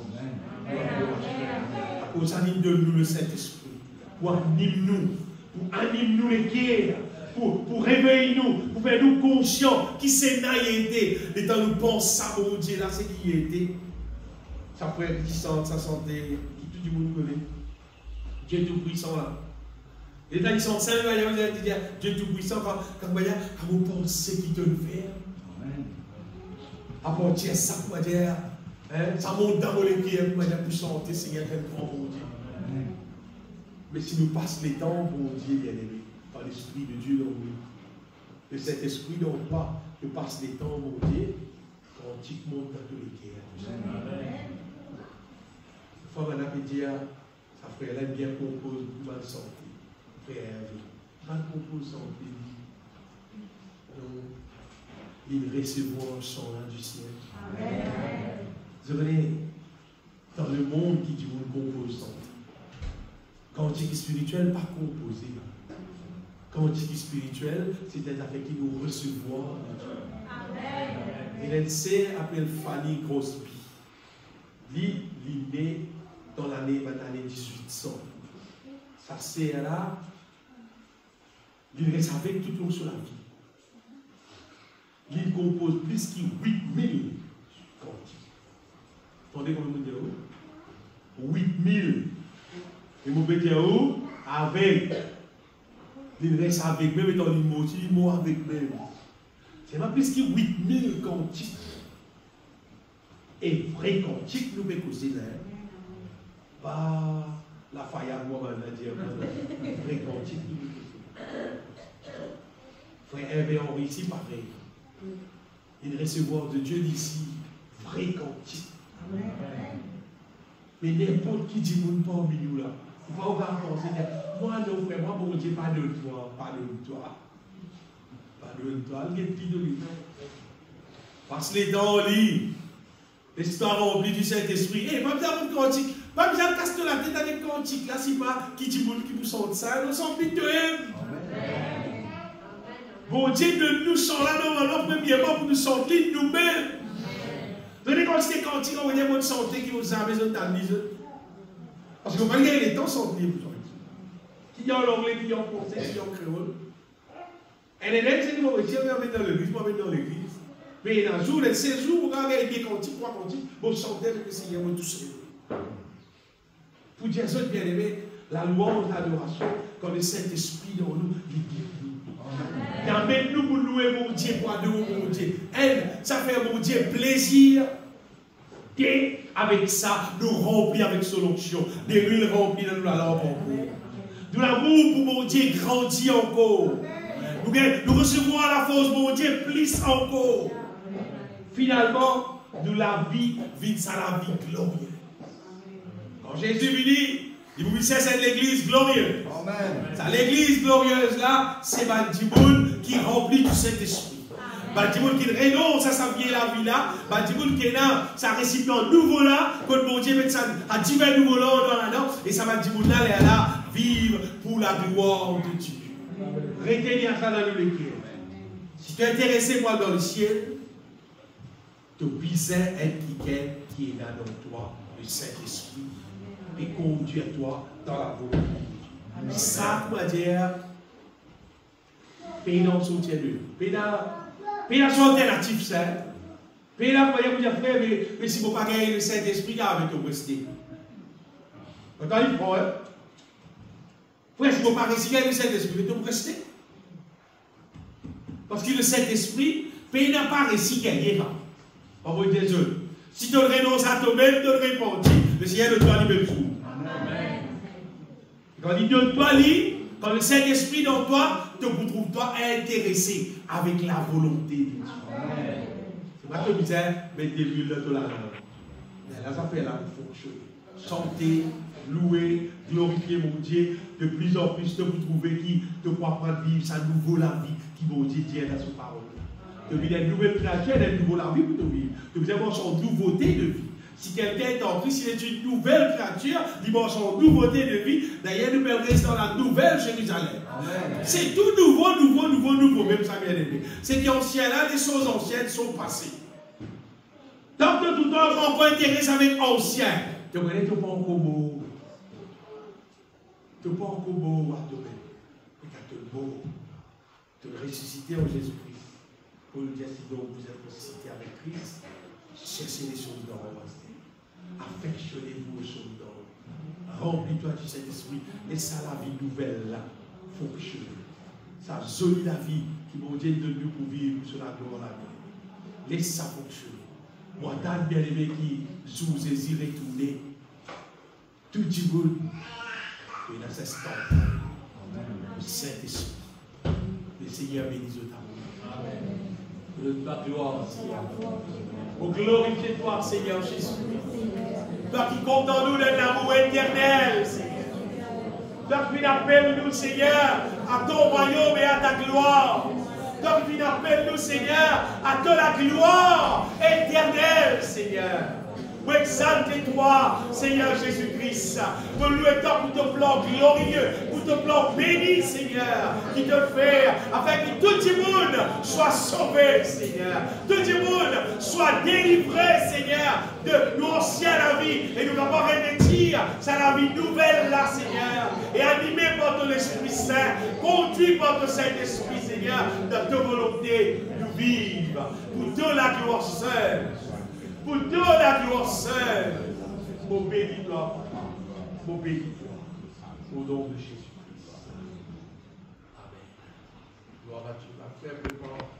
Pour ça, donne-nous le Saint-Esprit. Pour animer-nous les cœurs. Pour réveiller nous, pour faire nous conscients qui c'est naïveté. Et quand nous pensons ça, bon Dieu, là, c'est qui était. Ça frère qui sent sa santé, qui tout le monde connaît. Dieu tout-puissant là. Et là, ils sont saints, il y a Dieu tout-puissant, quand vous pensez qu'il te le fait. À partir de ça, pour dire, ça monte dans les pieds, pour dire, pour chanter, Seigneur, quel grand bon Dieu. Mais si nous passons les temps, bon Dieu, bien aimé, par l'Esprit de Dieu dans nous, et cet esprit dont pas, nous passe les temps, bon Dieu, quand tu montes dans tous les cœurs. Il faut maintenant dire, sa frère, elle bien compose pour ma santé. Frère, mal compose santé. Il recevra un chant du ciel. Amen. Vous savez, dans le monde qui dit vous compose santé. Cantique spirituel, pas composé. Cantique spirituel, c'est des affaires qui nous recevoir de Dieu. Et elle sait, après Fanny Crosby, lui, il est né dans l'année 1800. Sa sœur là, il reste avec tout le monde sur la vie. Il compose plus que 8000 cantiques. Attendez comment vous dites 8000. Et vous pouvez dire où? Avec. Il reste avec, même étant il mot avec même. C'est pas plus que 8000 cantiques. Et vrai cantique, nous pouvons causer là. Pas la faille à moi, on va dire. Vrai cantique, nous pouvons causer. Frère Hervé Henri, ici, pareil. Il recevoir de Dieu d'ici, vrai cantique. Mais n'importe qui dit, mon pas au milieu là. Il faut pas penser, moi non frère, moi bon Dieu, pardonne-toi, pardonne-toi. Pardonne-toi, il y a plus de lui. Passe les temps au lit. L'histoire remplie du Saint-Esprit. Eh, pas besoin de cantique. Pas besoin de casser la tête avec cantique. Là, c'est pas qui dit qui vous sent ça. Nous sommes plus de eux. Bon Dieu de nous sont là normalement, premièrement, pour nous sentir nous-mêmes. Venez quand c'est cantique, on va dire votre santé qui vous a besoin de parce que vous voyez les temps sont libres. Qui ont l'anglais, qui ont français, qui ont créole. Et les lettres, c'est qu'ils vont retirer, on va mettre dans l'église, on va mettre dans l'église. Mais un jour, les 16 jours, vous regardez des cantiques, 3 cantiques, vous chantez avec le Seigneur, vous tous. Pour dire ça, bien aimé, la louange, l'adoration, quand le Saint-Esprit dans nous, il guide nous. Il amène nous pour louer mon Dieu, pour adorer mon Dieu. Elle, ça fait mon Dieu plaisir. Et avec ça, nous remplir avec son onction. Des rues remplies dans la lampe encore. De l'amour pour mon Dieu grandit encore. Nous recevons à la force mon Dieu plus encore. Finalement, nous la vie, ça la vie glorieuse. Quand Jésus lui dit, il vous dit c'est l'église glorieuse. Ça, l'église glorieuse là, c'est Bantimoun qui remplit du Saint-Esprit. Bantimoun qui renonce à sa vie la vie là. Bantimoun qui est là, sa récipient nouveau là. Quand mon Dieu met ça à divers nouveaux là dans la norme. Et ça Bantimoun là, elle est là, vivre pour la gloire de Dieu. Retenez ça dans le cœur. Si tu es intéressé moi dans le ciel, tu puisses être quelqu'un qui est là dans toi, le Saint-Esprit, et conduire toi dans la volonté de Dieu. Ça, pour dire, pays dans son tiers de pays dans son alternative, ça. Pays là, vous dire, frère, mais si vous ne pouvez pas gagner le Saint-Esprit, avec vous restez. Quand il prend, frère, si vous ne pouvez pas gagner le Saint-Esprit, vous restez. Parce que le Saint-Esprit, pays n'a pas réussi à gagner. On va dire, si tu renonces à toi-même, tu réponds. Le Seigneur de toi, il me trouve. Quand il donne-toi, quand le Saint-Esprit dans toi, te trouve toi intéressé avec la volonté de Dieu. C'est pas que vous dites, mettez l'huile de la langue. Mais là, ça fait là pour fonctionner. Chanter, louer, glorifier mon Dieu, de plus en plus te vous trouver qui te croit prendre vivre sa nouvelle vie qui mon Dieu dit dans sa parole. Tu veux une nouvelle créature, une nouvelle vie pour te vivre. Tu veux avoir son nouveauté de vie. Si quelqu'un est en Christ, il est une nouvelle créature, il mange son nouveauté de vie. D'ailleurs, nous restons dans la nouvelle Jérusalem. C'est tout nouveau, même ça bien aimé. C'est qu'ancien là, les choses anciennes sont passées. Donc, de tout temps, on va intéresser avec ancien. Tu connais, tu n'es pas encore beau. Tu n'es pas encore beau à toi. Mais tu es beau. Tu es ressuscité en Jésus-Christ. Pour nous dire, si donc vous êtes ressuscité avec Christ, cherchez les choses dans le affectionnez-vous aux choses d'or. Remplis-toi du Saint-Esprit. Et ça, la vie nouvelle, là, fonctionne. Ça jolie la vie qui mon Dieu de nous pour vivre sur la gloire la vie. Laisse ça fonctionner. Moi, tant bien-aimé qui joue et y retourner, tout du monde, et dans ce instant, le Saint-Esprit, le Seigneur bénisse au tabac. Amen. La gloire, Seigneur. Au glorifier toi, Seigneur Jésus. Toi qui compte en nous d'un amour éternel, Seigneur. Toi qui appelle nous, Seigneur, à ton royaume et à ta gloire. Toi qui appelle nous, Seigneur, à ton la gloire éternelle, Seigneur. Pour exalter toi, Seigneur Jésus-Christ. Pour louer toi pour ton plan glorieux, pour ton plan béni, Seigneur, qui te fait afin que tout le monde soit sauvé, Seigneur. Tout le monde soit délivré, Seigneur, de l'ancienne vie. Et nous allons revêtir la vie nouvelle là, Seigneur. Et animé par ton Esprit Saint, conduit par ton Saint-Esprit, Seigneur, dans ta volonté de vivre. Pour toute la gloire seule. Pour toute la gloire seule. Mon bénis-toi, Papa. Mon bénis-toi. Au nom de Jésus-Christ. Amen. Gloire à Dieu.